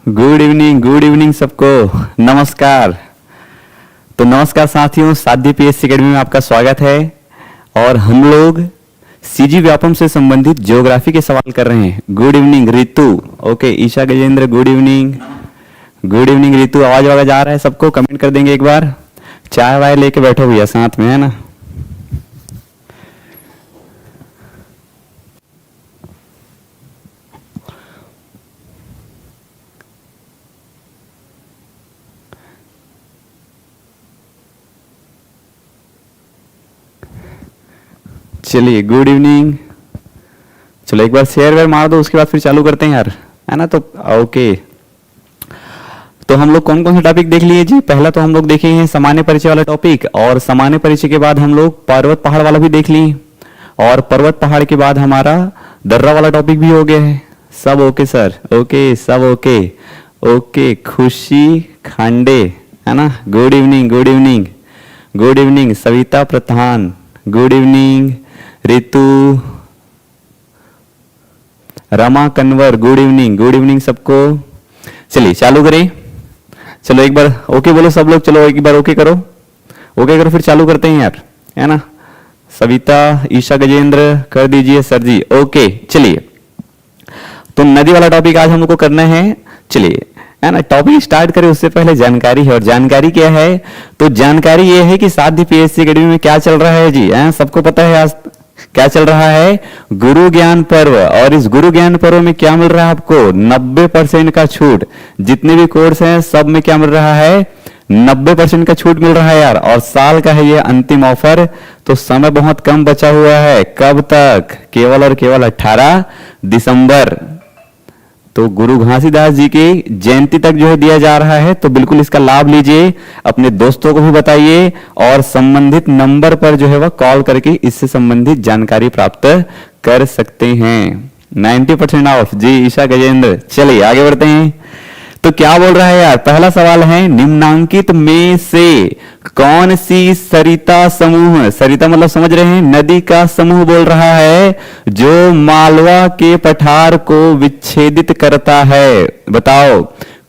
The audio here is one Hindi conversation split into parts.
गुड इवनिंग सबको। नमस्कार। तो नमस्कार साथियों, साध्य पीएससी एकेडमी में आपका स्वागत है। और हम लोग सीजी व्यापम से संबंधित ज्योग्राफी के सवाल कर रहे हैं। Good evening Ritu. Okay Isha Gajendra, good evening. Good evening Ritu. आवाज आवाज आ रहा है सबको? कमेंट कर देंगे एक बार। चाय वाय लेके बैठो भैया साथ में, है ना। चलिए गुड इवनिंग। चलो एक बार शेयर वेयर मार दो, उसके बाद फिर चालू करते हैं यार, है ना। तो ओके, तो हम लोग कौन कौन से टॉपिक देख लिए जी? पहला तो हम लोग देखे हैं सामान्य परिचय वाला टॉपिक, और सामान्य परिचय के बाद हम लोग पर्वत पहाड़ वाला भी देख ली, और पर्वत पहाड़ के बाद हमारा दर्रा वाला टॉपिक भी हो गया है। सब ओके सर? ओके सब ओके। ओके खुशी खांडे, है ना। Good evening good evening good evening. Savita Pradhan, good evening. Ritu, Rama Kanwar, good evening सबको। चलिए चालू करें। चलो एक बार ओके बोलो सब लोग। चलो एक बार ओके करो, ओके करो, फिर चालू करते हैं यार, है ना। सविता, ईशा गजेंद्र कर दीजिए सर जी। ओके चलिए, तो नदी वाला टॉपिक आज हम लोग को करना है। चलिए, है ना। टॉपिक स्टार्ट करें उससे पहले जानकारी है, और जानकारी क्या है? तो जानकारी ये है कि साध्य पीएससी एकेडमी में क्या चल रहा है जी, है सबको पता है। आज क्या चल रहा है? गुरु ज्ञान पर्व। और इस गुरु ज्ञान पर्व में क्या मिल रहा है आपको? 90% का छूट। जितने भी कोर्स हैं सब में क्या मिल रहा है? 90% का छूट मिल रहा है यार। और साल का है ये अंतिम ऑफर, तो समय बहुत कम बचा हुआ है। कब तक? केवल और केवल 18 दिसंबर। तो गुरु घासीदास जी की जयंती तक जो है दिया जा रहा है। तो बिल्कुल इसका लाभ लीजिए, अपने दोस्तों को भी बताइए, और संबंधित नंबर पर जो है वह कॉल करके इससे संबंधित जानकारी प्राप्त कर सकते हैं। 90% ऑफ जी ईशा गजेंद्र। चलिए आगे बढ़ते हैं। तो क्या बोल रहा है यार? पहला सवाल है, निम्नांकित में से कौन सी सरिता समूह, सरिता मतलब समझ रहे हैं, नदी का समूह बोल रहा है, जो मालवा के पठार को विच्छेदित करता है? बताओ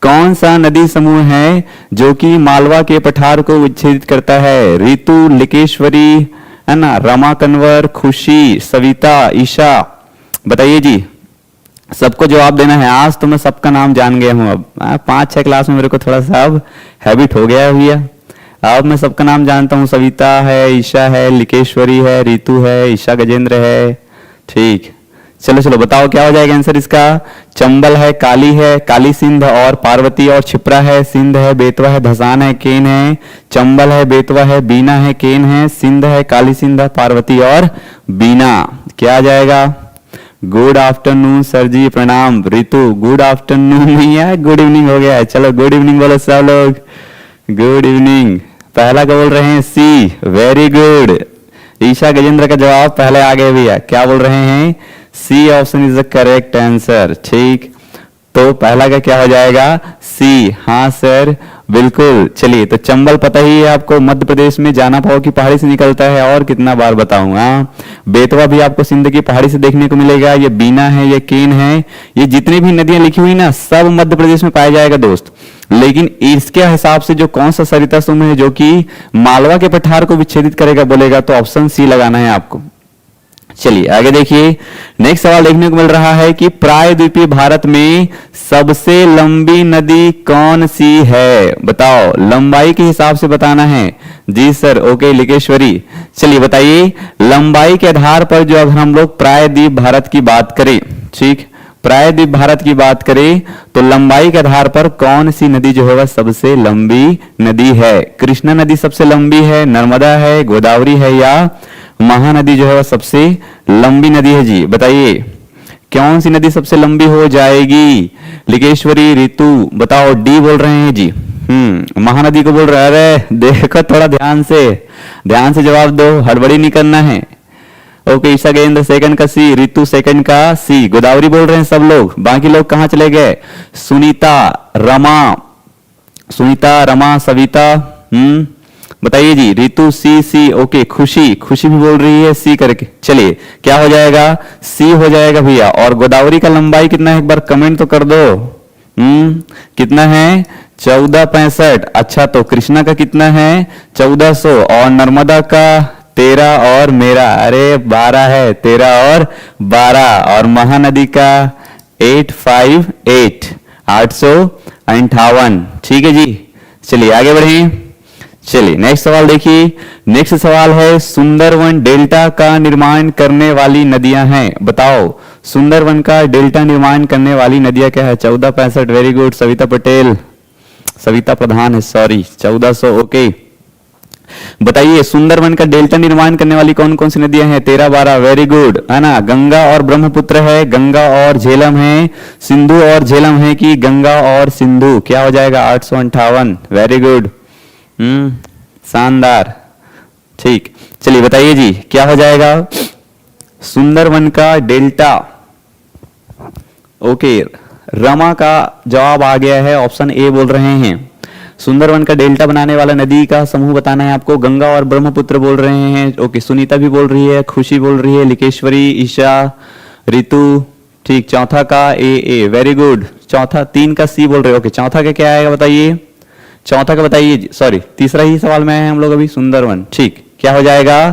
कौन सा नदी समूह है जो कि मालवा के पठार को विच्छेदित करता है? रितु, लिकेश्वरी, है ना, रमा कन्वर, खुशी, सविता, ईशा, बताइए जी। सबको जवाब देना है। आज तो मैं सबका नाम जान गया हूं। अब 5-6 क्लास में मेरे को थोड़ा सा अब हैबिट हो गया है भैया। अब मैं सबका नाम जानता हूं। सविता है, ईशा है, लिकेश्वरी है, रितु है, ईशा गजेंद्र है। ठीक, चलो चलो बताओ क्या हो जाएगा आंसर इसका? चंबल है, काली है, काली सिंध और पार्वती और क्षिप्रा है, सिंध है, बेतवा है, धसान है, केन है। चंबल है, बेतवा है, बीना है, केन है, सिंध है, काली सिंध है, पार्वती और बीना। क्या आ जाएगा? गुड आफ्टरनून सर जी, प्रणाम। रितु गुड आफ्टरनून नहीं है, गुड इवनिंग हो गया है। चलो गुड इवनिंग बोलो सब लोग। Good evening. पहला क्या बोल रहे हैं? सी, वेरी गुड। ईशा गजेंद्र का जवाब पहले आ गए भैया। क्या बोल रहे हैं? C option is the correct answer. ठीक, तो पहला का क्या हो जाएगा? सी। हाँ सर बिल्कुल। चलिए, तो चंबल पता ही है आपको, मध्य प्रदेश में जाना पाओ की पहाड़ी से निकलता है, और कितना बार बताऊंगा। बेतवा भी आपको सिंध की पहाड़ी से देखने को मिलेगा। ये बीना है, ये केन है, ये जितनी भी नदियां लिखी हुई ना सब मध्य प्रदेश में पाया जाएगा दोस्त। लेकिन इसके हिसाब से जो कौन सा सरिता समूह है जो कि मालवा के पठार को विच्छेदित करेगा बोलेगा, तो ऑप्शन सी लगाना है आपको। चलिए आगे देखिए, नेक्स्ट सवाल देखने को मिल रहा है कि प्रायद्वीपीय भारत में सबसे लंबी नदी कौन सी है? बताओ, लंबाई के हिसाब से बताना है जी सर। ओके लिकेश्वरी, चलिए बताइए। लंबाई के आधार पर जो अगर हम लोग प्रायद्वीप भारत की बात करें, ठीक, प्रायद्वीप भारत की बात करें, तो लंबाई के आधार पर कौन सी नदी जो है वह सबसे लंबी नदी है? कृष्णा नदी सबसे लंबी है, नर्मदा है, गोदावरी है, या महानदी जो है वह सबसे लंबी नदी है जी? बताइए कौन सी नदी सबसे लंबी हो जाएगी? लिकेश्वरी, रितु, बताओ। डी बोल रहे हैं जी। महानदी को बोल रहे हैं। अरे देखो थोड़ा ध्यान से जवाब दो, हड़बड़ी नहीं करना है। ओके ईशा गजेंद्र सेकंड का सी, रितु सेकंड का सी, गोदावरी बोल रहे हैं सब लोग। बाकी लोग कहां चले गए? सुनीता, रमा, सविता, बताइए जी। रितु सी। ओके खुशी भी बोल रही है सी करके। चलिए क्या हो जाएगा? सी हो जाएगा भैया। और गोदावरी का लंबाई कितना है एक बार कमेंट तो कर दो। कितना है 1465। अच्छा तो कृष्णा का कितना है 1400 और नर्मदा का 13 और मेरा अरे 12 है 13 और 12 और महानदी का 858 858। ठीक है जी। चलिए आगे बढ़े। चलिए नेक्स्ट सवाल देखिए। नेक्स्ट सवाल है सुंदरवन डेल्टा का निर्माण करने वाली नदियां हैं बताओ। सुंदरवन का डेल्टा निर्माण करने वाली नदियां क्या है 1465। वेरी गुड सविता पटेल, सविता प्रधान है सॉरी 1400। ओके बताइए सुंदरवन का डेल्टा निर्माण करने वाली कौन कौन सी नदियां हैं 13 12। वेरी गुड है ना। गंगा और ब्रह्मपुत्र है, गंगा और झेलम है, सिंधु और झेलम है कि गंगा और सिंधु। क्या हो जाएगा 858। वेरी गुड शानदार। ठीक चलिए बताइए जी क्या हो जाएगा सुंदरवन का डेल्टा। ओके रमा का जवाब आ गया है, ऑप्शन ए बोल रहे हैं। सुंदरवन का डेल्टा बनाने वाला नदी का समूह बताना है आपको। गंगा और ब्रह्मपुत्र बोल रहे हैं। ओके सुनीता भी बोल रही है, खुशी बोल रही है, लिकेश्वरी, ईशा, रितु। ठीक चौथा का ए वेरी गुड। चौथा 3 का सी बोल रहे हो। ओके चौथा का क्या आएगा बताइए। चौथा का बताइए सॉरी तीसरा ही सवाल में है हम लोग अभी सुंदरवन। ठीक क्या हो जाएगा,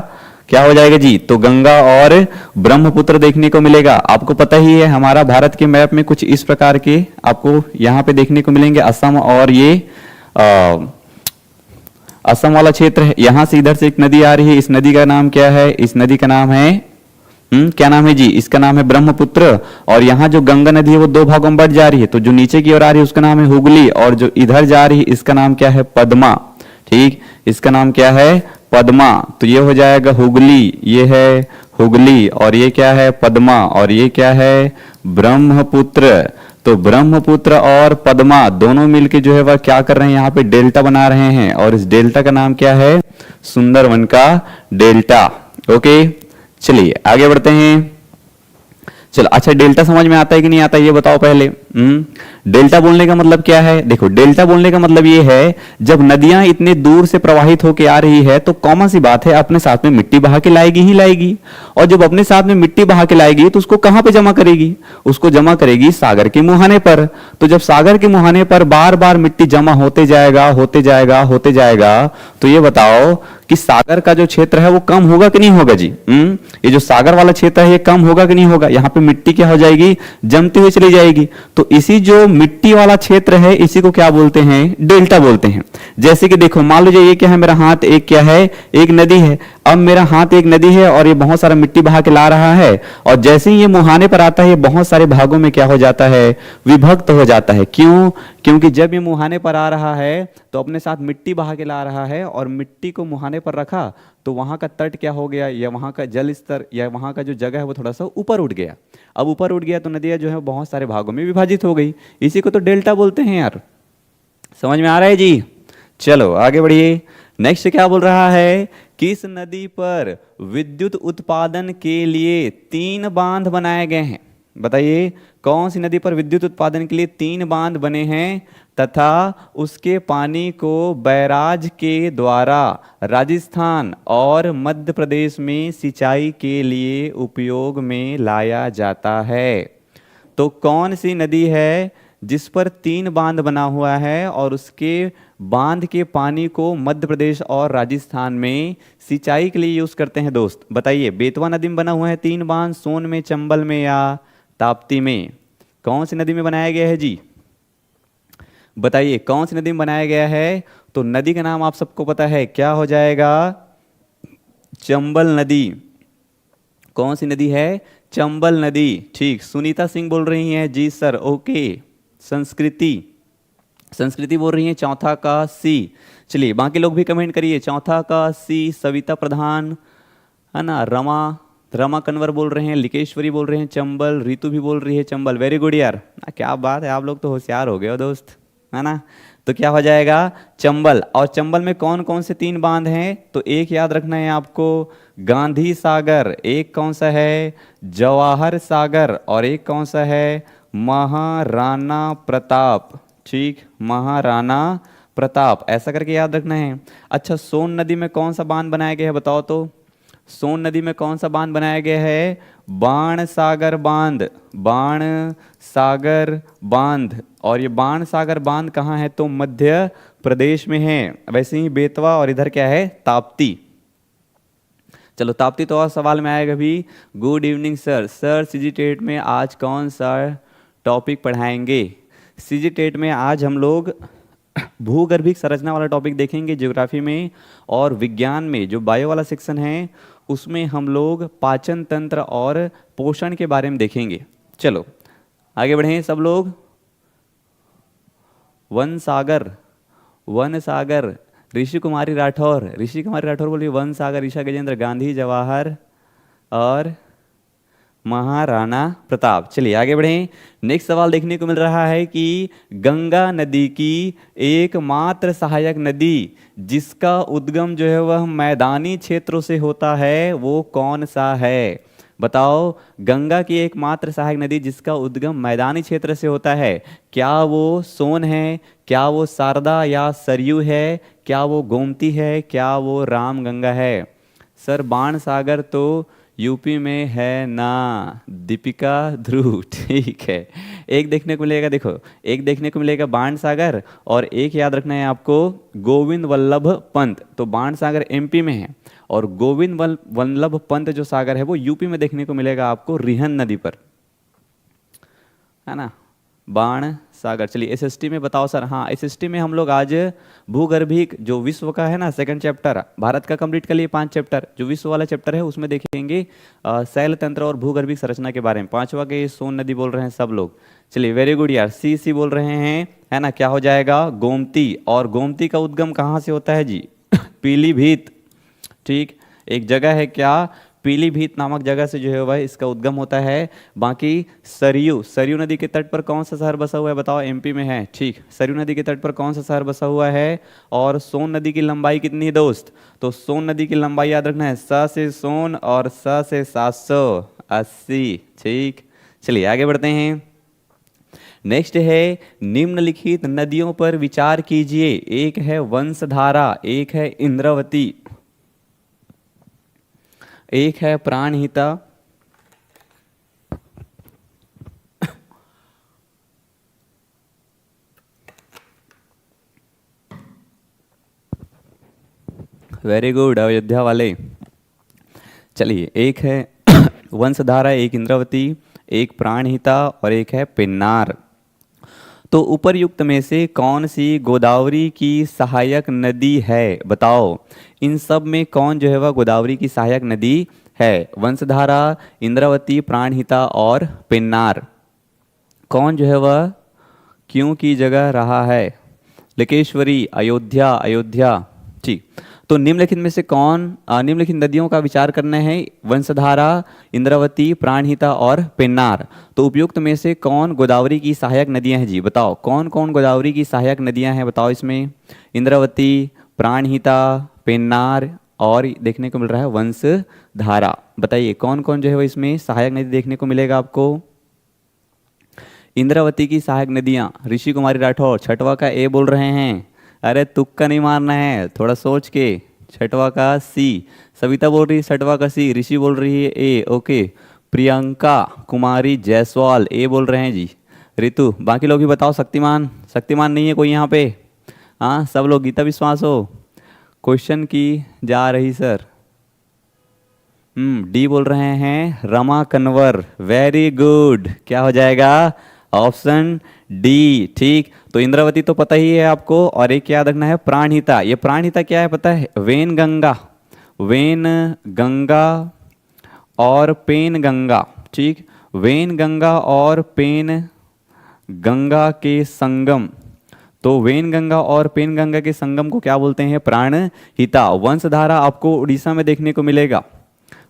क्या हो जाएगा जी। तो गंगा और ब्रह्मपुत्र देखने को मिलेगा। आपको पता ही है हमारा भारत के मैप में कुछ इस प्रकार के आपको यहाँ पे देखने को मिलेंगे। असम और ये असम वाला क्षेत्र है। यहां से इधर से एक नदी आ रही है। इस नदी का नाम क्या है, इस नदी का नाम है क्या नाम है जी, इसका नाम है ब्रह्मपुत्र। और यहाँ जो गंगा नदी है वो 2 भागों में बढ़ जा रही है। तो जो नीचे की ओर आ रही है उसका नाम है हुगली और जो इधर जा रही है इसका नाम क्या है पद्मा। ठीक इसका नाम क्या है पद्मा। तो ये हो जाएगा हुगली, ये है हुगली और ये क्या है पद्मा और ये क्या है ब्रह्मपुत्र। तो ब्रह्मपुत्र और पद्मा दोनों मिलके जो है वह क्या कर रहे हैं यहाँ पे डेल्टा बना रहे हैं और इस डेल्टा का नाम क्या है सुंदरवन का डेल्टा। ओके चलिए आगे बढ़ते हैं। चलो अच्छा डेल्टा समझ में आता है कि नहीं आता ये बताओ पहले। डेल्टा बोलने का मतलब क्या है। देखो डेल्टा बोलने का मतलब ये है जब नदियां इतने दूर से प्रवाहित होकर आ रही है तो कॉमन सी बात है अपने साथ में मिट्टी बहा के लाएगी ही लाएगी। और जब अपने साथ में मिट्टी बहा के लाएगी तो उसको कहां पे जमा करेगी, उसको जमा करेगी सागर के मुहाने पर। तो जब सागर के मुहाने पर बार बार मिट्टी जमा होते जाएगा होते जाएगा होते जाएगा तो ये बताओ कि सागर का जो क्षेत्र है वो कम होगा कि नहीं होगा जी। ये जो सागर वाला क्षेत्र है ये कम होगा कि नहीं होगा। यहाँ पे मिट्टी क्या हो जाएगी जमती हुई चली जाएगी। तो इसी जो मिट्टी वाला क्षेत्र है इसी को क्या बोलते हैं डेल्टा बोलते हैं। जैसे कि देखो मान लीजिए ये क्या है मेरा हाथ, एक क्या है एक नदी है। अब मेरा हाथ एक नदी है और ये बहुत सारा मिट्टी बहा के ला रहा है और जैसे ही ये मुहाने पर आता है ये बहुत सारे भागों में क्या हो जाता है विभक्त हो जाता है। क्यों, क्योंकि जब ये मुहाने पर आ रहा है तो अपने साथ मिट्टी बहा के ला रहा है और मिट्टी को मुहाने पर रखा तो वहां का तट क्या हो गया या वहां का जल स्तर या वहां का जो जगह है वो थोड़ा सा ऊपर उठ गया। अब ऊपर उठ गया तो नदियां जो है बहुत सारे भागों में विभाजित हो गई। इसी को तो डेल्टा बोलते हैं यार। समझ में आ रहा है जी। चलो आगे बढ़िए। नेक्स्ट क्या बोल रहा है किस नदी पर विद्युत उत्पादन के लिए 3 बांध बनाए गए हैं। बताइए कौन सी नदी पर विद्युत उत्पादन के लिए 3 बांध बने हैं तथा उसके पानी को बैराज के द्वारा राजस्थान और मध्य प्रदेश में सिंचाई के लिए उपयोग में लाया जाता है। तो कौन सी नदी है जिस पर 3 बांध बना हुआ है और उसके बांध के पानी को मध्य प्रदेश और राजस्थान में सिंचाई के लिए यूज करते हैं दोस्त। बताइए बेतवा नदी में बना हुआ है 3 बांध, सोन में, चंबल में या ताप्ती में। कौन सी नदी में बनाया गया है जी बताइए कौन सी नदी में बनाया गया है। तो नदी का नाम आप सबको पता है क्या हो जाएगा चंबल नदी। कौन सी नदी है चंबल नदी। ठीक सुनीता सिंह बोल रही हैं जी सर। ओके संस्कृति, संस्कृति बोल रही है चौथा का सी। चलिए बाकी लोग भी कमेंट करिए चौथा का सी। सविता प्रधान है ना, रमा कन्वर बोल रहे हैं, लिकेश्वरी बोल रहे हैं चंबल, रितु भी बोल रही है चंबल। वेरी गुड यार क्या बात है आप लोग तो होशियार हो गए हो दोस्त है ना। तो क्या हो जाएगा चंबल। और चंबल में कौन कौन से 3 बांध हैं तो एक याद रखना है आपको गांधी सागर, एक कौन सा है जवाहर सागर और एक कौन सा है महाराणा प्रताप। ठीक महाराणा प्रताप ऐसा करके याद रखना है। अच्छा सोन नदी में कौन सा बांध बनाया गया है बताओ तो। सोन नदी में कौन सा बांध बनाया गया है? बाणसागर बांध, बाणसागर बांध। और ये बाणसागर बांध कहाँ है? तो मध्य प्रदेश में है। वैसे ही बेतवा और इधर क्या है? ताप्ती। चलो ताप्ती तो और सवाल में आएगा भी। Good evening sir. Sir CG TET में आज कौन सा टॉपिक पढ़ाएंगे? सीजी टेट में आज हम लोग भूगर्भिक संरचना वाला टॉपिक देखेंगे ज्योग्राफी में, और विज्ञान में जो बायो वाला सेक्शन है उसमें हम लोग पाचन तंत्र और पोषण के बारे में देखेंगे। चलो आगे बढ़ें सब लोग। वन सागर, वन सागर, ऋषि कुमारी राठौर, ऋषि कुमारी राठौर बोलिए। वन सागर, ईशा गजेंद्र, गांधी, जवाहर और महाराणा प्रताप। चलिए आगे बढ़ें। नेक्स्ट सवाल देखने को मिल रहा है कि गंगा नदी की एकमात्र सहायक नदी जिसका उद्गम जो है वह मैदानी क्षेत्रों से होता है वो कौन सा है? बताओ, गंगा की एकमात्र सहायक नदी जिसका उद्गम मैदानी क्षेत्र से होता है, क्या वो सोन है, क्या वो शारदा या सरयू है, क्या वो गोमती है, क्या वो रामगंगा है? सर बाणसागर तो यूपी में है ना, दीपिका ध्रुव। ठीक है, एक देखने को मिलेगा, देखो एक देखने को मिलेगा बाणसागर, और एक याद रखना है आपको गोविंद वल्लभ पंत। तो बाणसागर एमपी में है और गोविंद वल्लभ पंत जो सागर है वो यूपी में देखने को मिलेगा आपको रिहन नदी पर, है ना, बाण सागर। चलिए एसएसटी में बताओ सर। हाँ एसएसटी में हम लोग आज भूगर्भिक जो विश्व का है ना सेकंड चैप्टर, भारत का कंप्लीट कर लिए 5 चैप्टर, जो विश्व वाला चैप्टर है उसमें देखेंगे शैल तंत्र और भूगर्भिक संरचना के बारे में। 5वां के सोन नदी बोल रहे हैं सब लोग। चलिए वेरी गुड यार, सी बोल रहे हैं, है ना। क्या हो जाएगा? गोमती। और गोमती का उद्गम कहाँ से होता है जी? पीलीभीत। ठीक, एक जगह है क्या, पीलीभीत नामक जगह से जो है वह इसका उद्गम होता है। बाकी सरयू, सरयू नदी के तट पर कौन सा शहर बसा हुआ है? बताओ, एमपी में है। ठीक, सरयू नदी के तट पर कौन सा शहर बसा हुआ है? और सोन नदी की लंबाई कितनी है दोस्त? तो सोन नदी की लंबाई याद रखना है, स से सोन और स से 780। ठीक, चलिए आगे बढ़ते हैं। नेक्स्ट है निम्नलिखित नदियों पर विचार कीजिए। एक है वंशधारा, एक है इंद्रावती, एक है प्राणहिता, वेरी गुड अयोध्या वाले। चलिए एक है वंशधारा, एक इंद्रावती, एक प्राणहिता और एक है पिन्नार। तो उपर्युक्त में से कौन सी गोदावरी की सहायक नदी है? बताओ, इन सब में कौन जो है वह गोदावरी की सहायक नदी है? वंशधारा, इंद्रावती, प्राणहिता और पिन्नार। कौन जो है वह क्यों की जगह रहा है? लिकेश्वरी, अयोध्या, अयोध्या। ठीक, तो निम्नलिखित में से कौन, निम्नलिखित नदियों का विचार करना है? वंशधारा, इंद्रावती, प्राणहिता और पिन्नार। तो उपयुक्त में से कौन गोदावरी की सहायक नदियां हैं जी? बताओ कौन कौन गोदावरी की सहायक नदियां हैं? बताओ इसमें इंद्रावती, प्राणहिता, पिन्नार और देखने को मिल रहा है वंशधारा। बताइए कौन कौन जो है वो इसमें सहायक नदी देखने को मिलेगा आपको? इंद्रावती की सहायक नदियां, ऋषि कुमारी राठौर। छठवा का ए बोल रहे हैं, अरे तुक्का नहीं मारना है, थोड़ा सोच के। छठवा का सी, सविता बोल रही है छठवा का सी, ऋषि बोल रही है ए, ओके। प्रियंका कुमारी जायसवाल ए बोल रहे हैं जी। ऋतु, बाकी लोग भी बताओ। शक्तिमान, शक्तिमान नहीं है कोई यहाँ पे? हाँ सब लोग। गीता विश्वास हो, क्वेश्चन की जा रही सर। डी बोल रहे हैं रमा कन्वर, वेरी गुड। क्या हो जाएगा? Option D. ठीक, तो इंद्रावती तो पता ही है आपको, और एक याद रखना है प्राणहिता। ये प्राणहिता क्या है पता है? वेन गंगा, वेन गंगा और पेन गंगा। ठीक, वेन गंगा और पेन गंगा के संगम। तो वेन गंगा और पेन गंगा के संगम को क्या बोलते हैं? प्राणहिता। वंशधारा आपको उड़ीसा में देखने को मिलेगा,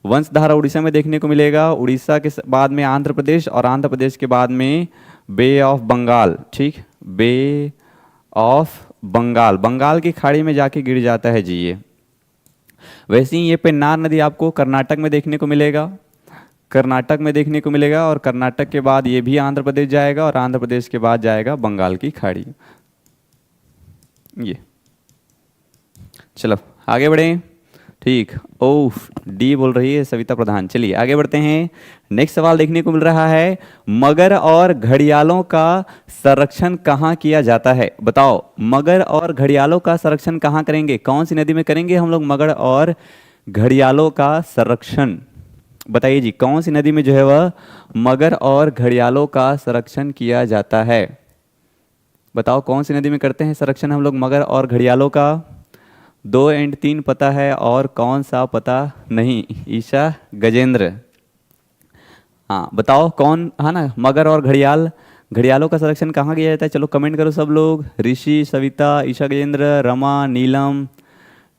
वंशधारा उड़ीसा में देखने को मिलेगा। उड़ीसा के बाद में आंध्र प्रदेश, और आंध्र प्रदेश के बाद में बे ऑफ बंगाल। ठीक, बे ऑफ बंगाल, बंगाल की खाड़ी में जाके गिर जाता है जी ये। वैसे ही ये पेन्नार नदी आपको कर्नाटक में देखने को मिलेगा, कर्नाटक में देखने को मिलेगा, और कर्नाटक के बाद ये भी आंध्र प्रदेश जाएगा, और आंध्र प्रदेश के बाद जाएगा बंगाल की खाड़ी। ये चलो आगे बढ़ें। ठीक। ओह, डी बोल रही है सविता प्रधान। चलिए आगे बढ़ते हैं। नेक्स्ट सवाल देखने को मिल रहा है, मगर और घड़ियालों का संरक्षण कहाँ किया जाता है? बताओ, मगर और घड़ियालों का संरक्षण कहाँ करेंगे? कौन सी नदी में करेंगे हम लोग मगर और घड़ियालों का संरक्षण? बताइए जी, कौन सी नदी में जो है वह मगर और घड़ियालों का संरक्षण किया जाता है? बताओ, कौन सी नदी में करते हैं संरक्षण हम लोग मगर और घड़ियालों का? 2 एंड 3 पता है और कौन सा पता नहीं? ईशा, गजेंद्र, हाँ बताओ कौन, है ना, मगर और घड़ियाल, घड़ियालों का संरक्षण कहाँ किया जाता है? चलो कमेंट करो सब लोग। ऋषि, सविता, ईशा, गजेंद्र, रमा, नीलम,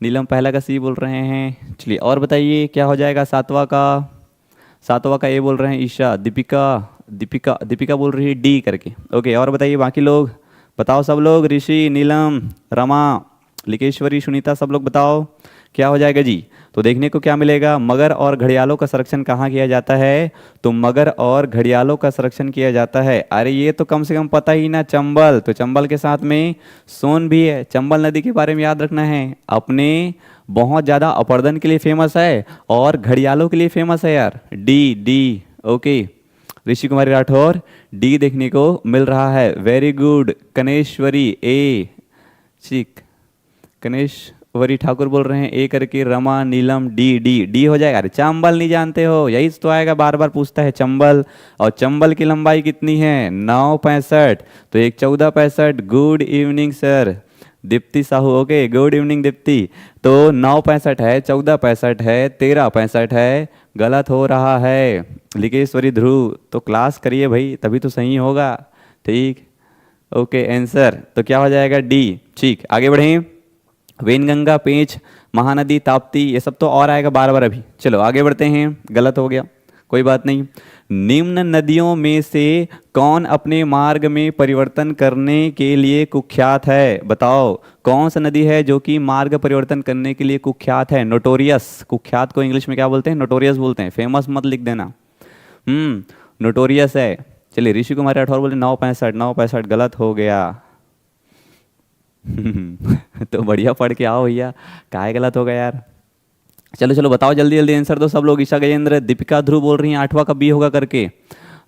नीलम पहला का सी बोल रहे हैं। चलिए और बताइए क्या हो जाएगा सातवां का? सातवां का ए बोल रहे हैं ईशा, दीपिका, दीपिका दीपिका बोल रही है डी करके। ओके, और बताइए बाकी लोग, बताओ सब लोग, ऋषि, नीलम, रमा, लिकेश्वरी, सुनीता, सब लोग बताओ क्या हो जाएगा जी? तो देखने को क्या मिलेगा, मगर और घड़ियालों का संरक्षण कहाँ किया जाता है? तो मगर और घड़ियालों का संरक्षण किया जाता है। अरे ये तो कम से कम पता ही ना, चंबल। तो चंबल के साथ में सोन भी है। चंबल नदी के बारे में याद रखना है, अपने बहुत ज़्यादा अपर्दन के लिए फेमस है और घड़ियालों के लिए फेमस है यार। D D, okay. Rishi Kumari Rathore, D देखने को मिल रहा है। Very good. कनेश्वरी ए, ठीक, कनेश्वरी ठाकुर बोल रहे हैं ए करके। रमा, नीलम, डी डी डी हो जाएगा। अरे चंबल नहीं जानते हो, यही तो आएगा, बार बार पूछता है चंबल। और चंबल की लंबाई कितनी है? 9.65, तो एक 14.65। Good evening sir. Deepti Sahu, okay, good evening Deepti. तो 9.65 है, 14.65 है, 13.65 है, गलत हो रहा है। लिकेश्वरी ध्रुव, तो क्लास करिए भाई, तभी तो सही होगा। ठीक, ओके, आंसर तो क्या हो जाएगा? डी। ठीक, आगे बढ़ें। वेनगंगा, पेंच, महानदी, ताप्ती, ये सब तो और आएगा बार बार अभी। चलो आगे बढ़ते हैं। गलत हो गया, कोई बात नहीं। निम्न नदियों में से कौन अपने मार्ग में परिवर्तन करने के लिए कुख्यात है? बताओ कौन सा नदी है जो कि मार्ग परिवर्तन करने के लिए कुख्यात है? नोटोरियस। कुख्यात को इंग्लिश में क्या बोलते हैं? नोटोरियस बोलते हैं। फेमस मत लिख देना। नोटोरियस है। चलिए ऋषि कुमार राठौर बोले 9.65, 9.65 गलत हो गया। तो बढ़िया पढ़ के आओ भैया, काहे गलत हो गया यार? चलो चलो बताओ जल्दी जल्दी आंसर दो सब लोग। ईशा, गजेंद्र, दीपिका, ध्रुव बोल रही हैं 8वां का बी होगा करके,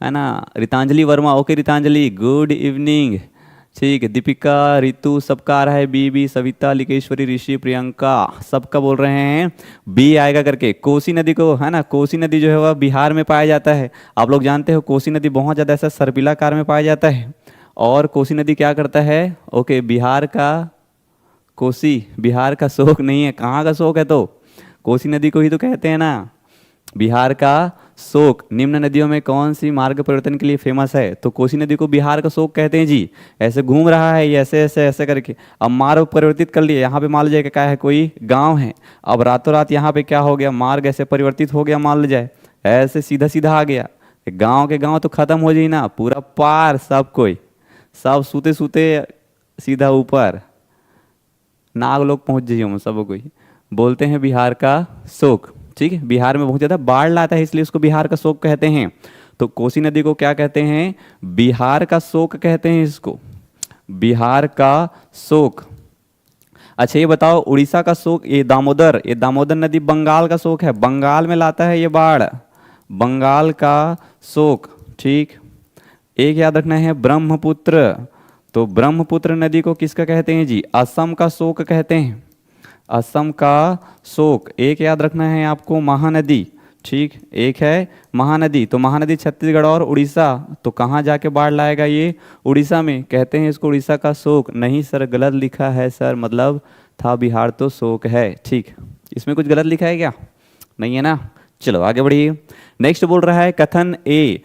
है ना। Ritanjali Verma, okay Ritanjali, good evening. ठीक है, दीपिका, रितु, सबका आ रहा है बी बी। सविता, लिकेश्वरी, ऋषि, प्रियंका, सबका बोल रहे हैं बी आएगा करके। कोसी नदी को, है ना, कोसी नदी जो है वह बिहार में पाया जाता है। आप लोग जानते हो कोसी नदी बहुत ज़्यादा ऐसा सर्पिलाकार में पाया जाता है। और कोसी नदी क्या करता है? ओके, बिहार का कोसी, बिहार का शोक नहीं है। कहाँ का शोक है? तो कोसी नदी को ही तो कहते हैं ना बिहार का शोक। निम्न नदियों में कौन सी मार्ग परिवर्तन के लिए फेमस है? तो कोसी नदी को बिहार का शोक कहते हैं जी। ऐसे घूम रहा है ये, ऐसे ऐसे ऐसे करके। अब मार्ग परिवर्तित कर लिए, यहाँ पे मान लीजिए क्या है, कोई गांव है। अब रातों रात यहाँ पे क्या हो गया, मार्ग ऐसे परिवर्तित हो गया, मान लीजिए ऐसे सीधा सीधा आ गया। गाँव के गाँव तो खत्म हो जाए ना, पूरा पार सब कोई, सब सूते सूते सीधा ऊपर नाग लोग पहुँच जाइए हम सब कोई। बोलते हैं बिहार का शोक। ठीक है, बिहार में बहुत ज़्यादा बाढ़ लाता है इसलिए उसको बिहार का शोक कहते हैं। तो कोसी नदी को क्या कहते हैं? बिहार का शोक कहते हैं इसको, बिहार का शोक। अच्छा ये बताओ, उड़ीसा का शोक, ये दामोदर, ये दामोदर नदी बंगाल का शोक है, बंगाल में लाता है ये बाढ़, बंगाल का शोक। ठीक, एक याद रखना है ब्रह्मपुत्र। तो ब्रह्मपुत्र नदी को किसका कहते हैं जी? असम का शोक कहते हैं, असम का शोक। एक याद रखना है आपको महानदी। ठीक, एक है महानदी। तो महानदी छत्तीसगढ़ और उड़ीसा, तो कहाँ जाके बाढ़ लाएगा ये? उड़ीसा में। कहते हैं इसको उड़ीसा का शोक। नहीं सर, गलत लिखा है सर, मतलब था बिहार तो शोक है। ठीक, इसमें कुछ गलत लिखा है क्या? नहीं है ना। चलो आगे बढ़िए। नेक्स्ट बोल रहा है कथन ए,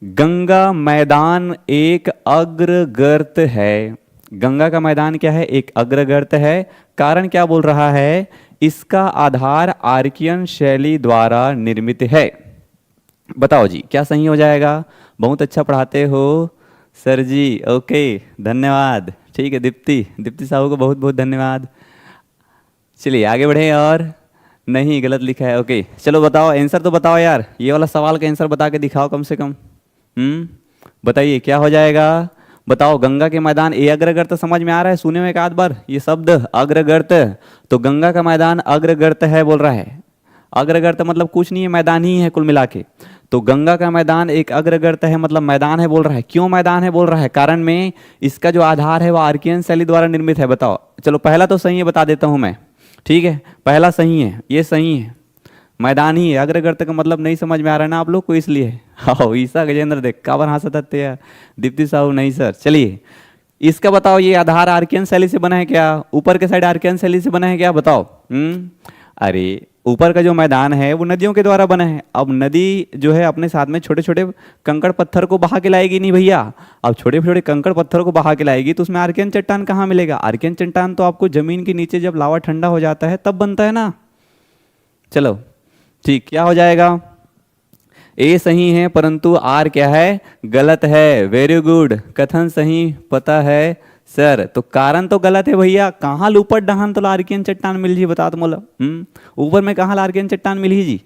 गंगा मैदान एक अग्रगर्त है। गंगा का मैदान क्या है? एक अग्रगर्त है। कारण क्या बोल रहा है? इसका आधार आर्कियन शैली द्वारा निर्मित है। बताओ जी क्या सही हो जाएगा? बहुत अच्छा पढ़ाते हो सर जी, ओके धन्यवाद। ठीक है, दीप्ति, दीप्ति साहू को बहुत बहुत धन्यवाद। चलिए आगे बढ़े। और नहीं, गलत लिखा है। ओके चलो बताओ आंसर तो बताओ यार, ये वाला सवाल का आंसर बता के दिखाओ कम से कम। बताइए क्या हो जाएगा? बताओ गंगा के मैदान, ए अग्रगर्त समझ में आ रहा है? सुने में एक आध बार ये शब्द अग्रगर्त। तो गंगा का मैदान अग्रगर्त है बोल रहा है। अग्रगर्त मतलब कुछ नहीं है, मैदान ही है कुल मिला के। तो गंगा का मैदान एक अग्रगर्त है, मतलब मैदान है बोल रहा है। क्यों मैदान है बोल रहा है? कारण में इसका जो आधार है वह आर्कियन शैली द्वारा निर्मित है। बताओ, चलो पहला तो सही है, बता देता हूं मैं, ठीक है, पहला सही है, ये सही है, मैदान ही है। अग्रगर्त का मतलब नहीं समझ में आ रहा है ना आप लोग को, इसलिए। हाँ, ईसा गजेंद्र देख काबर हंसते यार, दीप्ति साहू नहीं सर। चलिए इसका बताओ, ये आधार आर्कियन शैली से बना है क्या? ऊपर के साइड आर्कियन शैली से बना है क्या? बताओ। अरे ऊपर का जो मैदान है वो नदियों के द्वारा बना है। अब नदी जो है अपने साथ में छोटे छोटे कंकड़ पत्थर को बहा के लाएगी नहीं भैया। अब छोटे छोटे कंकड़ पत्थर को बहा के लाएगी तो उसमें आर्कियन चट्टान कहाँ मिलेगा? आर्कियन चट्टान तो आपको जमीन के नीचे जब लावा ठंडा हो जाता है तब बनता है ना। चलो ठीक, क्या हो जाएगा? ए सही है परंतु आर क्या है? गलत है। वेरी गुड, कथन सही पता है सर। तो कारण तो गलत है भैया। कहाँ ऊपर डहान तो आर्कियन चट्टान मिल जी? बता तो मोला। ऊपर में कहाँ आर्कियन चट्टान मिली जी?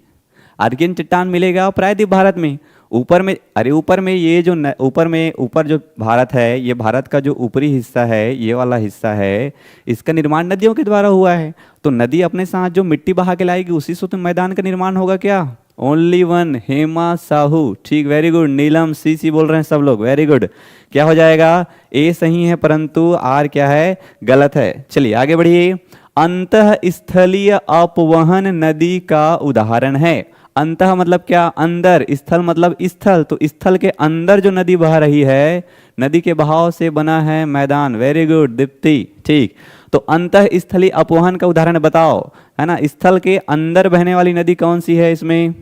आर्कियन चट्टान मिलेगा प्रायद्वीप भारत में। ऊपर में, अरे ऊपर में ये जो ऊपर में, ऊपर जो भारत है, ये भारत का जो ऊपरी हिस्सा है, ये वाला हिस्सा है, इसका निर्माण नदियों के द्वारा हुआ है। तो नदी अपने साथ जो मिट्टी बहा के लाएगी उसी से तो मैदान का निर्माण होगा। क्या? Only one, Hema Sahu. ठीक, वेरी गुड। नीलम सी बोल रहे हैं सब लोग, वेरी गुड। क्या हो जाएगा? ए सही है परंतु आर क्या है? गलत है। चलिए आगे बढ़िए। अंतःस्थलीय अपवहन नदी का उदाहरण है। अंतः मतलब क्या? अंदर, स्थल मतलब स्थल, तो स्थल के अंदर जो नदी बह रही है, नदी के बहाव से बना है मैदान। वेरी गुड दीप्ति, ठीक। तो अंतः स्थलीय अपवहन का उदाहरण बताओ, है ना। स्थल के अंदर बहने वाली नदी कौन सी है इसमें?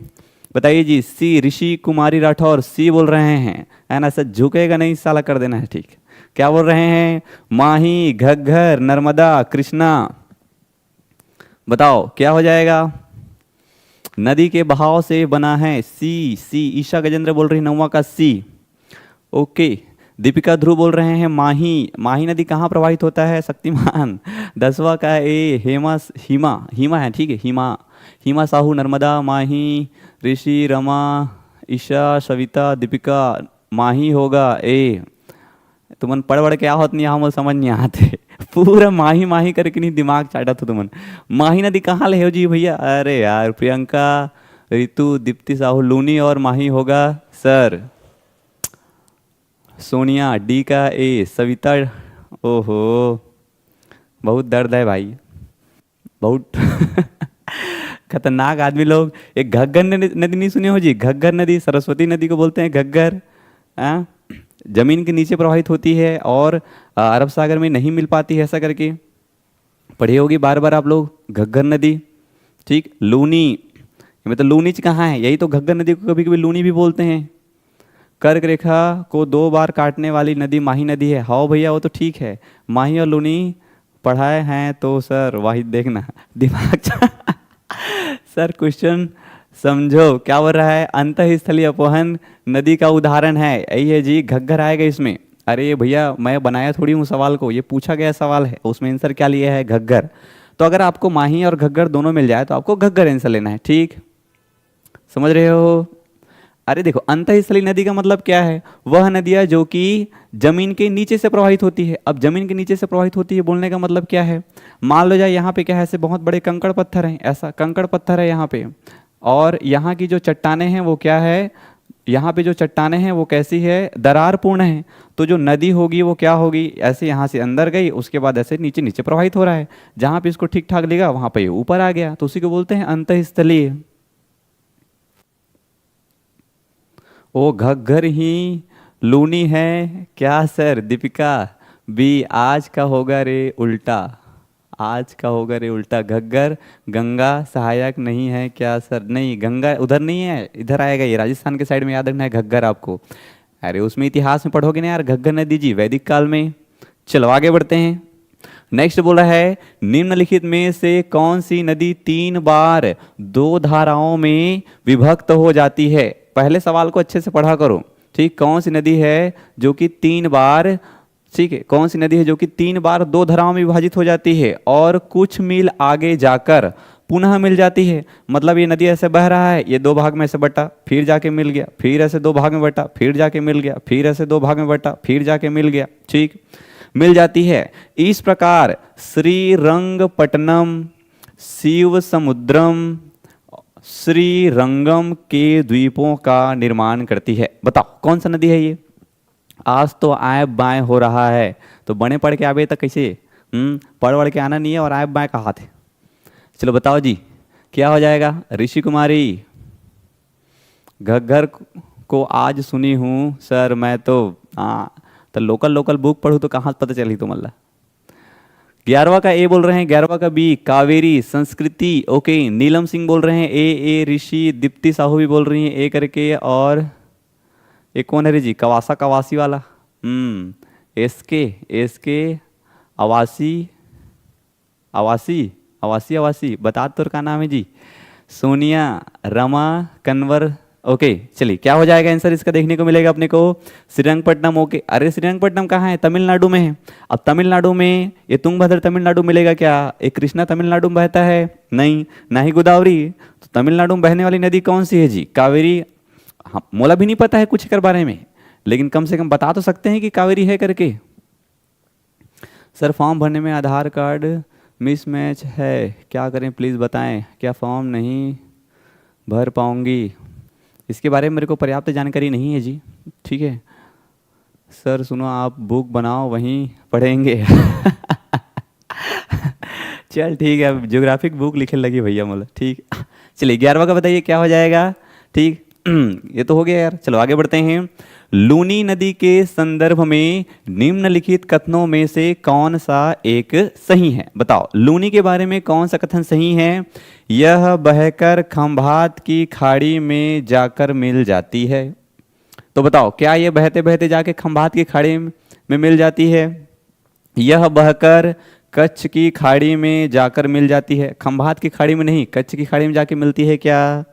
बताइए जी। सी, ऋषि कुमारी राठौर सी बोल रहे हैं, है ना। सर झुकेगा नहीं, साला कर देना है, ठीक। क्या बोल रहे हैं? माही, घग्गर, नर्मदा, कृष्णा। बताओ क्या हो जाएगा? नदी के बहाव से बना है। सी, ईशा गजेंद्र बोल रही 9वां का सी। ओके, दीपिका ध्रुव बोल रहे हैं माही। माही नदी कहाँ प्रवाहित होता है? शक्तिमान। 10वां का ए। हिमा है, ठीक है, हिमा साहू, नर्मदा, माही, ऋषि, रमा, ईशा, सविता, दीपिका। माही होगा ए। तुमन पढ़ क्या होत नहीं, हम समझ नहीं आते। पूरा माही करके नहीं दिमाग चाटा था तुमन। माही नदी कहाँ ले हो जी भैया? अरे यार, प्रियंका, रितु, दीप्ति साहू, लूनी और माही होगा सर। सोनिया, डी का ए। सविता, ओहो बहुत दर्द है भाई, बहुत खतरनाक आदमी लोग। एक घग्गर नदी नहीं सुने हो जी? घग्गर नदी, सरस्वती नदी को बोलते हैं घग्गर। जमीन के नीचे प्रवाहित होती है और अरब सागर में नहीं मिल पाती है, ऐसा करके पढ़ी होगी बार बार आप लोग, घग्गर नदी। ठीक, लूनी, मतलब लूनीच कहाँ है? यही तो घग्गर नदी को कभी कभी लूनी भी बोलते हैं। कर्क रेखा को 2 बार काटने वाली नदी माही नदी है। हाँ भैया वो तो ठीक है, माही और लूनी पढ़ाए हैं तो सर वाहिद देखना दिमाग सर क्वेश्चन समझो क्या बोल रहा है। अंतःस्थलीय अपवहन नदी का उदाहरण है, यही है जी, घग्गर आएगा इसमें। अरे भैया मैं बनाया थोड़ी हूँ सवाल को, ये पूछा गया सवाल है, उसमें आंसर क्या लिया है? घग्गर। तो अगर आपको माही और घग्गर दोनों मिल जाए तो आपको घग्गर आंसर लेना है, ठीक, समझ रहे हो। अरे देखो, अंतःस्थलीय नदी का मतलब क्या है? वह नदियाँ जो कि जमीन के नीचे से प्रवाहित होती है। अब जमीन के नीचे से प्रवाहित होती है बोलने का मतलब क्या है? मान लो जाए यहाँ पे क्या है, ऐसे बहुत बड़े कंकड़ पत्थर हैं, ऐसा कंकड़ पत्थर है यहाँ पे, और यहाँ की जो चट्टानें हैं वो क्या है, यहाँ पे जो चट्टानें हैं वो कैसी है? दरार पूर्ण है। तो जो नदी होगी वो क्या होगी? ऐसे यहाँ से अंदर गई, उसके बाद ऐसे नीचे नीचे प्रवाहित हो रहा है, जहाँ पे इसको ठीक ठाक लेगा वहाँ पे ऊपर आ गया, तो उसी को बोलते हैं अंतःस्थलीय। वो घग्गर ही लूनी है क्या सर? दीपिका बी, आज का होगा रे उल्टा, आज का होगा रे उल्टा। घग्गर गंगा सहायक नहीं है क्या सर? नहीं, गंगा उधर नहीं है, इधर आएगा, ये राजस्थान के साइड में याद रखना है घग्गर आपको। अरे उसमें इतिहास में पढ़ोगे ना यार, घग्गर नदी जी वैदिक काल में। चलो आगे बढ़ते हैं। नेक्स्ट बोला है, निम्नलिखित में से कौन सी नदी 3 बार 2 धाराओं में विभक्त हो जाती है? पहले सवाल को अच्छे से पढ़ा करो, ठीक। कौन सी नदी है जो कि 3 बार, ठीक है, कौन सी नदी है जो कि 3 बार 2 धाराओं में विभाजित हो जाती है और कुछ मील आगे जाकर पुनः मिल जाती है, मतलब ये नदी ऐसे बह रहा है, ये दो भाग में ऐसे बटा, फिर जाके मिल गया, फिर ऐसे दो भाग में बटा, फिर जाके मिल गया, फिर ऐसे दो भाग में बटा, फिर जाके मिल गया, ठीक, मिल जाती है। इस प्रकार श्रीरंगपट्टनम, शिव समुद्रम, श्रीरंगम के द्वीपों का निर्माण करती है। बताओ कौन सा नदी है ये? आज तो आए बाएं हो रहा है, तो बने पढ़ के आवे तक कैसे पढ़ वढ़ के आना नहीं है और आए बाएं कहा थे। चलो बताओ जी क्या हो जाएगा? ऋषि कुमारी, घग्गर को आज सुनी हूँ सर मैं तो, तो लोकल बुक पढ़ूँ तो कहाँ पता चली तुम्हारा। 11वां का ए बोल रहे हैं, 11वां का बी कावेरी संस्कृति, ओके। नीलम सिंह बोल रहे हैं ए ऋषि, दीप्ति साहू भी बोल रही हैं ए करके, और एक कौन है रे जी? कवासी वाला, एसके आवासी बता तो का नाम है जी। सोनिया, रमा, कन्वर, ओके। चलिए क्या हो जाएगा आंसर इसका देखने को मिलेगा अपने को? श्रीरंगपट्टनम, ओके। अरे श्रीरंगपट्टनम कहाँ है? तमिलनाडु में है। अब तमिलनाडु में ये तुंगभद्र तमिलनाडु मिलेगा क्या? एक कृष्णा तमिलनाडु में बहता है? नहीं, ना ही गोदावरी। तो तमिलनाडु में बहने वाली नदी कौन सी है जी? कावेरी। हाँ, मोला भी नहीं पता है कुछ कर बारे में, लेकिन कम से कम बता तो सकते हैं कि कावेरी है करके। सर फॉर्म भरने में आधार कार्ड मिसमैच है, क्या करें प्लीज़ बताएं, क्या फॉर्म नहीं भर पाऊंगी? इसके बारे में मेरे को पर्याप्त जानकारी नहीं है जी, ठीक है। सर सुनो आप बुक बनाओ वहीं पढ़ेंगे। चल ठीक है, अब ज्योग्राफिक बुक लिखने लगी भैया मोला, ठीक। चलिए 11वां का बताइए क्या हो जाएगा, ठीक। ये तो हो गया यार, चलो आगे बढ़ते हैं। लूनी नदी के संदर्भ में निम्नलिखित कथनों में से कौन सा एक सही है? बताओ लूनी के बारे में कौन सा कथन सही है? यह बहकर खंभात की खाड़ी में जाकर मिल जाती है। तो बताओ क्या ये बहते बहते जाके खंभात की खाड़ी में मिल जाती है? यह बहकर कच्छ की खाड़ी में जाकर मिल जाती है। खंभात की खाड़ी में नहीं, कच्छ की खाड़ी में जाके मिलती है क्या?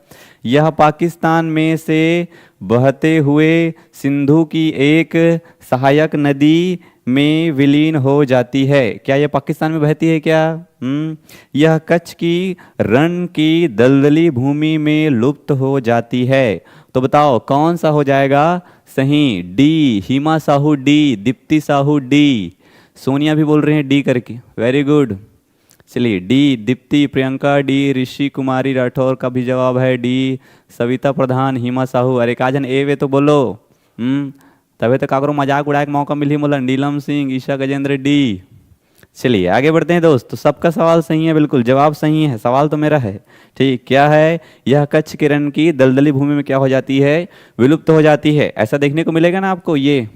यह पाकिस्तान में से बहते हुए सिंधु की एक सहायक नदी में विलीन हो जाती है। क्या यह पाकिस्तान में बहती है क्या? यह कच्छ की रण की दलदली भूमि में लुप्त हो जाती है। तो बताओ कौन सा हो जाएगा सही? डी, हिमा साहू डी, दीप्ति साहू डी, सोनिया भी बोल रहे हैं डी करके, वेरी गुड। चलिए डी, दीप्ति, प्रियंका डी, ऋषि कुमारी राठौर का भी जवाब है डी, सविता प्रधान, हिमा साहू। अरे काजन ए वे तो बोलो, तबे तो काकरो मजाक उड़ाए का मौका मिली मोला। नीलम सिंह, ईशा गजेंद्र डी। चलिए आगे बढ़ते हैं दोस्त। तो सबका सवाल सही है, बिल्कुल जवाब सही है, सवाल तो मेरा है, ठीक। क्या है? यह कच्छ के रण की दलदली भूमि में क्या हो जाती है? विलुप्त हो जाती है। ऐसा देखने को मिलेगा ना आपको, ये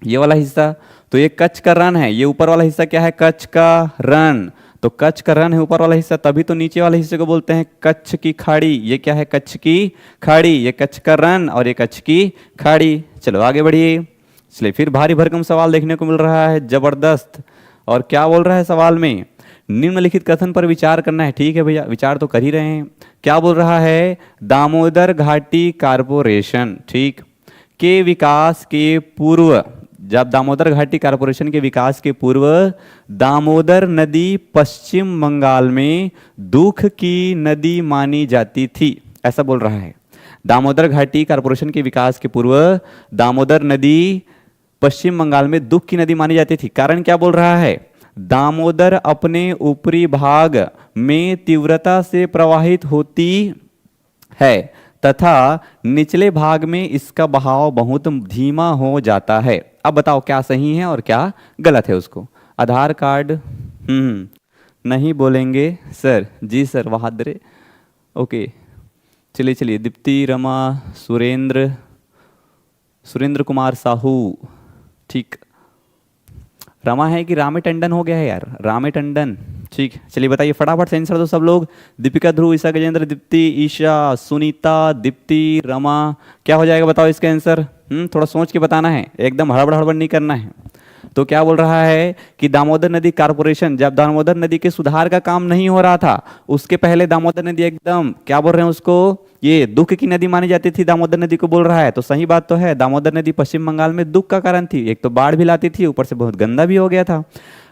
वाला हिस्सा तो ये कच्छ का रण है, ये ऊपर वाला हिस्सा क्या है? कच्छ का रण। तो कच्छ का रण है ऊपर वाला हिस्सा, तभी तो नीचे वाले हिस्से को बोलते हैं कच्छ की खाड़ी। ये क्या है? कच्छ की खाड़ी। ये कच्छ का रण और ये कच्छ की खाड़ी। चलो आगे बढ़िए। चलिए फिर भारी भरकम सवाल देखने को मिल रहा है, जबरदस्त। और क्या बोल रहा है सवाल में? निम्नलिखित कथन पर विचार करना है, ठीक है भैया, विचार तो कर ही रहे हैं। क्या बोल रहा है? दामोदर घाटी कारपोरेशन, ठीक, के विकास के पूर्व, जब दामोदर घाटी कारपोरेशन के विकास के पूर्व दामोदर नदी पश्चिम बंगाल में दुख की नदी मानी जाती थी, ऐसा बोल रहा है। दामोदर घाटी कारपोरेशन के विकास के पूर्व दामोदर नदी पश्चिम बंगाल में दुख की नदी मानी जाती थी। कारण क्या बोल रहा है? दामोदर अपने ऊपरी भाग में तीव्रता से प्रवाहित होती है तथा निचले भाग में इसका बहाव बहुत धीमा हो जाता है। अब बताओ क्या सही है और क्या गलत है उसको। आधार कार्ड नहीं बोलेंगे सर? जी सर, बहादुर, ओके। चलिए दीप्ति, रमा, सुरेंद्र कुमार साहू, ठीक। रमा है कि रामे टंडन हो गया है यार? रामे टंडन, ठीक। चलिए बताइए फटाफट से आंसर दो सब लोग। दीपिका, ध्रुव, ईशा गजेंद्र, दीप्ति, ईशा, सुनीता, दीप्ति, रमा, क्या हो जाएगा बताओ इसका आंसर? थोड़ा सोच के बताना है, एकदम हड़बड़ हड़बड़ नहीं करना है। तो क्या बोल रहा है कि दामोदर नदी कारपोरेशन, जब दामोदर नदी के सुधार का काम नहीं हो रहा था उसके पहले दामोदर नदी एकदम क्या बोल रहे हैं उसको, ये दुख की नदी मानी जाती थी, दामोदर नदी को बोल रहा है। तो सही बात तो है, दामोदर नदी पश्चिम बंगाल में दुख का कारण थी। एक तो बाढ़ भी लाती थी, ऊपर से बहुत गंदा भी हो गया था।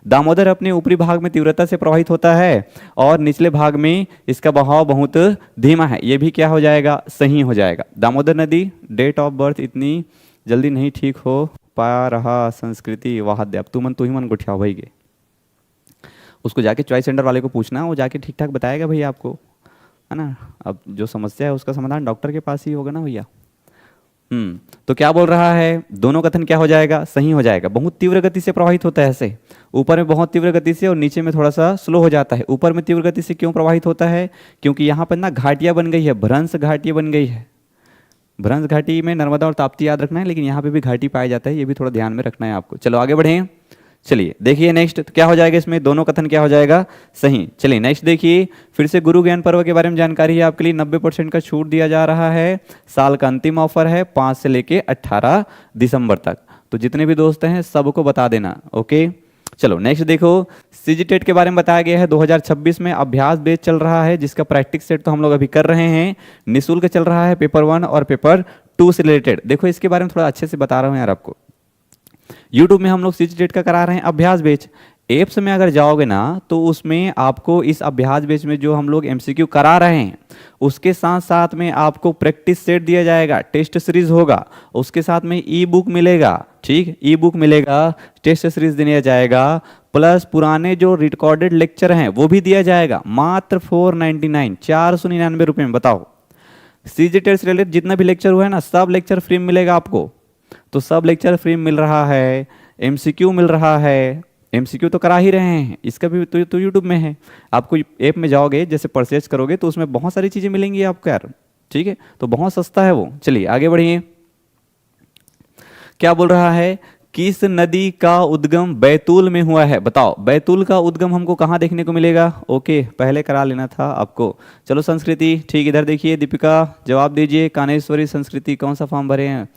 दामोदर अपने ऊपरी भाग में तीव्रता से प्रवाहित होता है और निचले भाग में इसका बहाव बहुत धीमा है, ये भी क्या हो जाएगा, सही हो जाएगा। दामोदर नदी डेट ऑफ बर्थ इतनी जल्दी नहीं ठीक हो पा रहा, संस्कृति वाहद्य। अब तू ही मन गुठिया भाई गे, उसको जाके चॉइस सेंटर वाले को पूछना, वो जाके ठीक ठाक बताएगा भैया आपको, है ना। अब जो समस्या है उसका समाधान डॉक्टर के पास ही होगा ना भैया। तो क्या बोल रहा है, दोनों कथन क्या हो जाएगा, सही हो जाएगा। बहुत तीव्र गति से प्रवाहित होता है ऐसे, ऊपर में बहुत तीव्र गति से और नीचे में थोड़ा सा स्लो हो जाता है। ऊपर में तीव्र गति से क्यों प्रवाहित होता है, क्योंकि यहाँ पर ना घाटियां बन गई है, भ्रंश घाटियां बन गई है। भ्रंश घाटी में नर्मदा और ताप्ती याद रखना है, लेकिन यहाँ पे भी घाटी पाया जाता है, ये भी थोड़ा ध्यान में रखना है आपको। चलो आगे बढ़ें। चलिए देखिए नेक्स्ट, तो क्या हो जाएगा इसमें, दोनों कथन क्या हो जाएगा, सही। चलिए नेक्स्ट देखिए, फिर से गुरु ज्ञान पर्व के बारे में जानकारी है आपके लिए। 90% का छूट दिया जा रहा है, साल का अंतिम ऑफर है, 5 से लेके 18 दिसंबर तक। तो जितने भी दोस्त हैं सबको बता देना, ओके। चलो नेक्स्ट देखो, सीजीटेट के बारे में बताया गया है 2026 में अभ्यास बेच चल रहा है, जिसका प्रैक्टिस सेट तो हम लोग अभी कर रहे हैं। निःशुल्क चल रहा है पेपर 1 और पेपर 2 से रिलेटेड। देखो इसके बारे में थोड़ा अच्छे से बता रहा हूँ यार आपको। यूट्यूब में हम लोग सीजीटेट का करा रहे हैं अभ्यास बेच। एप्स में अगर जाओगे ना तो उसमें आपको इस अभ्यास बेच में जो हम लोग एमसीक्यू करा रहे हैं उसके साथ साथ में आपको प्रैक्टिस सेट दिया जाएगा, टेस्ट सीरीज होगा, उसके साथ में ई बुक मिलेगा, ठीक, ई बुक मिलेगा, टेस्ट सीरीज दिया जाएगा, प्लस पुराने जो रिकॉर्डेड लेक्चर हैं वो भी दिया जाएगा, मात्र 499 499 रुपये में। बताओ, सीजीटेट से रिलेटेड जितना भी लेक्चर हुआ है ना सब लेक्चर फ्री में मिलेगा आपको। तो सब लेक्चर फ्री मिल रहा है, एमसीक्यू मिल रहा है, एमसीक्यू तो करा ही रहे हैं, इसका भी तो यूट्यूब में है। आपको ऐप में जाओगे जैसे परचेज करोगे तो उसमें बहुत सारी चीज़ें मिलेंगी आपको यार, ठीक है, तो बहुत सस्ता है वो। चलिए आगे बढ़िए, क्या बोल रहा है, किस नदी का उद्गम बैतूल में हुआ है। बताओ बैतूल का उद्गम हमको कहाँ देखने को मिलेगा, ओके पहले करा लेना था आपको। चलो संस्कृति, ठीक, इधर देखिए दीपिका जवाब दीजिए, कानेश्वरी संस्कृति कौन सा फॉर्म भरे हैं,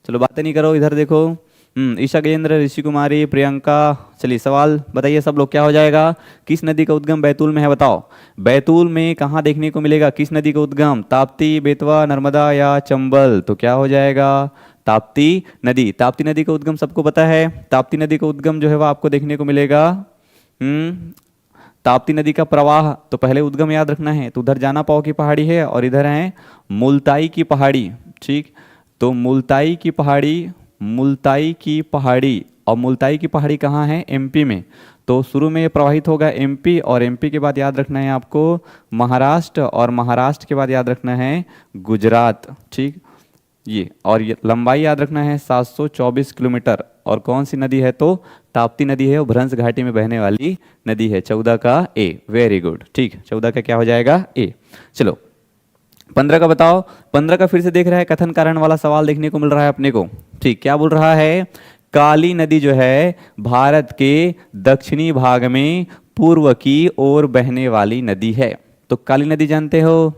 चलो बातें नहीं करो, इधर देखो। ईशा गजेंद्र, ऋषि कुमारी, प्रियंका, चलिए सवाल बताइए सब लोग, क्या हो जाएगा, किस नदी का उद्गम बैतूल में है। बताओ बैतूल में कहाँ देखने को मिलेगा, किस नदी का उद्गम, ताप्ती, बेतवा, नर्मदा या चंबल। तो क्या हो जाएगा, ताप्ती नदी। ताप्ती नदी का उद्गम सबको पता है, ताप्ती नदी का उद्गम जो है वह आपको देखने को मिलेगा। ताप्ती नदी का प्रवाह, तो पहले उद्गम याद रखना है, तो उधर जाना पाओ की पहाड़ी है और इधर है मुल्ताई की पहाड़ी, ठीक। तो मुल्ताई की पहाड़ी, मुल्ताई की पहाड़ी, और मुल्ताई की पहाड़ी कहाँ है, एमपी में। तो शुरू में ये प्रवाहित होगा एमपी, और एमपी के बाद याद रखना है आपको महाराष्ट्र, और महाराष्ट्र के बाद याद रखना है गुजरात, ठीक। ये और ये लंबाई याद रखना है 724 किलोमीटर। और कौन सी नदी है, तो ताप्ती नदी है, और भ्रंश घाटी में बहने वाली नदी है। 14 का ए, वेरी गुड, ठीक, 14 का क्या हो जाएगा, ए। चलो 15 का बताओ, 15 का फिर से देख रहा है, कथन कारण वाला सवाल देखने को मिल रहा है अपने को, ठीक। क्या बोल रहा है, काली नदी जो है भारत के दक्षिणी भाग में पूर्व की ओर बहने वाली नदी है। तो काली नदी जानते हो,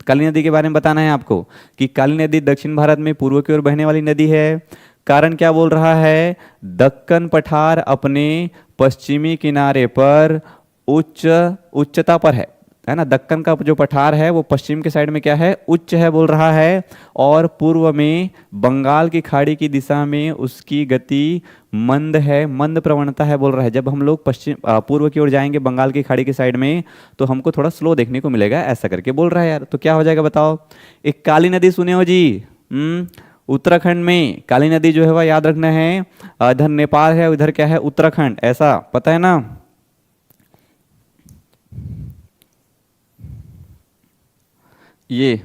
काली नदी के बारे में बताना है आपको कि काली नदी दक्षिण भारत में पूर्व की ओर बहने वाली नदी है। कारण क्या बोल रहा है, दक्कन पठार अपने पश्चिमी किनारे पर उच्चता पर है ना। दक्कन का जो पठार है वो पश्चिम के साइड में क्या है, उच्च है बोल रहा है, और पूर्व में बंगाल की खाड़ी की दिशा में उसकी गति मंद है, मंद प्रवणता है बोल रहा है। जब हम लोग पश्चिम पूर्व की ओर जाएंगे बंगाल की खाड़ी के साइड में तो हमको थोड़ा स्लो देखने को मिलेगा, ऐसा करके बोल रहा है यार। तो क्या हो जाएगा बताओ, एक काली नदी सुने हो जी, उत्तराखंड में काली नदी जो है वह याद रखना है, इधर नेपाल है, उधर क्या है उत्तराखंड, ऐसा पता है ना। ये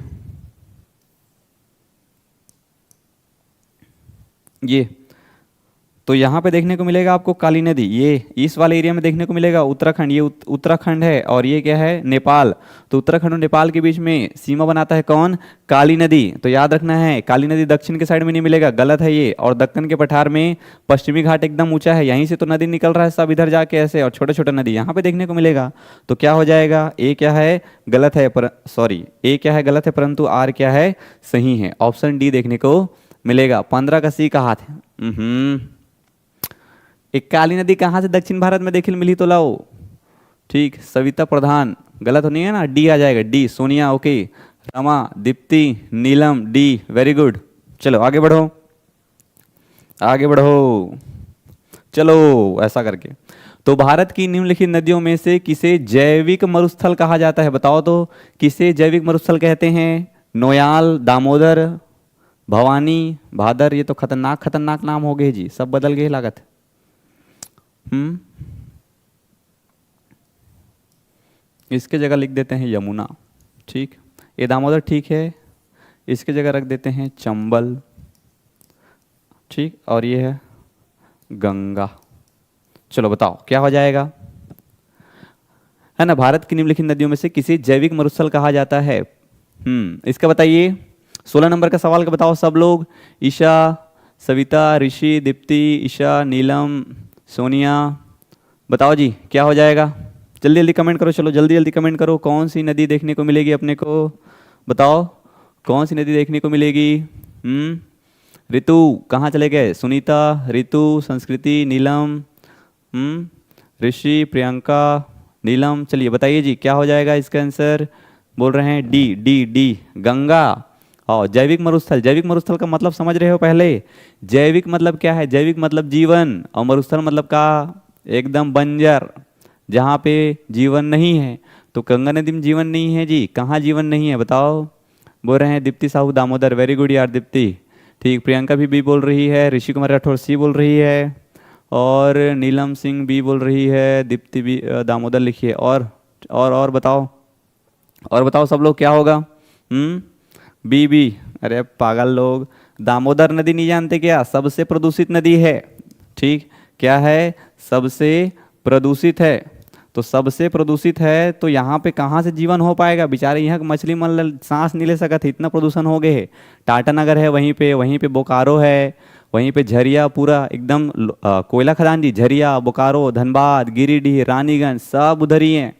तो यहाँ पे देखने को मिलेगा आपको काली नदी, ये इस वाले एरिया में देखने को मिलेगा उत्तराखंड, ये उत्तराखंड है, और ये क्या है नेपाल। तो उत्तराखंड और नेपाल के बीच में सीमा बनाता है कौन, काली नदी। तो याद रखना है काली नदी दक्षिण के साइड में नहीं मिलेगा, गलत है ये। और दक्कन के पठार में पश्चिमी घाट एकदम ऊंचा है, यहीं से तो नदी निकल रहा है सब इधर जाके ऐसे, और छोटा छोटा नदी यहाँ पे देखने को मिलेगा। तो क्या हो जाएगा, ए क्या है गलत है, सॉरी ए क्या है गलत है, परंतु आर क्या है सही है, ऑप्शन डी देखने को मिलेगा। 15 का सी का हाथ है। एक काली नदी कहाँ से दक्षिण भारत में देखने मिली तो लाओ, ठीक। सविता प्रधान गलत नहीं है ना, डी आ जाएगा, डी। सोनिया ओके, रमा, दीप्ति, नीलम डी, वेरी गुड। चलो आगे बढ़ो, आगे बढ़ो, चलो ऐसा करके। तो भारत की निम्नलिखित नदियों में से किसे जैविक मरुस्थल कहा जाता है? बताओ तो, किसे जैविक मरुस्थल कहते हैं? नोयाल, दामोदर, भवानी, भादर। ये तो खतरनाक खतरनाक नाम हो गए जी, सब बदल गए लागत। इसके जगह लिख देते हैं यमुना, ठीक। ये दामोदर ठीक है, इसके जगह रख देते हैं चंबल, ठीक। और ये है गंगा। चलो बताओ क्या हो जाएगा, है ना। भारत की निम्नलिखित नदियों में से किसी जैविक मरुस्थल कहा जाता है? इसका बताइए। 16 नंबर का सवाल का बताओ सब लोग। ईशा, सविता, ऋषि, दीप्ति, ईशा, नीलम, सोनिया, बताओ जी क्या हो जाएगा। जल्दी जल्दी कमेंट करो, चलो जल्दी जल्दी कमेंट करो। कौन सी नदी देखने को मिलेगी अपने को, बताओ कौन सी नदी देखने को मिलेगी। ऋतु कहाँ चले गए? सुनीता, ऋतु, संस्कृति, नीलम, ऋषि, प्रियंका, नीलम। चलिए बताइए जी क्या हो जाएगा इसका आंसर। बोल रहे हैं डी डी डी, गंगा। और जैविक मरुस्थल, जैविक मरुस्थल का मतलब समझ रहे हो पहले? जैविक मतलब क्या है? जैविक मतलब जीवन, और मरुस्थल मतलब का एकदम बंजर, जहाँ पे जीवन नहीं है। तो गंगा नदी में जीवन नहीं है जी, कहाँ जीवन नहीं है बताओ। बोल रहे हैं दीप्ति साहू दामोदर, वेरी गुड यार दीप्ति, ठीक। प्रियंका भी बी बोल रही है, ऋषि कुमार राठौर सी बोल रही है, और नीलम सिंह बी बोल रही है, दीप्ति भी दामोदर लिखिए। और बताओ, और बताओ सब लोग क्या होगा। बी बी, अरे पागल लोग, दामोदर नदी नहीं जानते क्या? सबसे प्रदूषित नदी है, ठीक। क्या है? सबसे प्रदूषित है। तो सबसे प्रदूषित है तो यहाँ पे कहाँ से जीवन हो पाएगा? बेचारे यहाँ मछली मन सांस नहीं ले सकते, इतना प्रदूषण हो गए है। टाटा नगर है वहीं पे बोकारो है, वहीं पे झरिया पूरा एकदम कोयला खदान जी, झरिया, बोकारो, धनबाद, गिरिडीह, रानीगंज सब उधर ही है।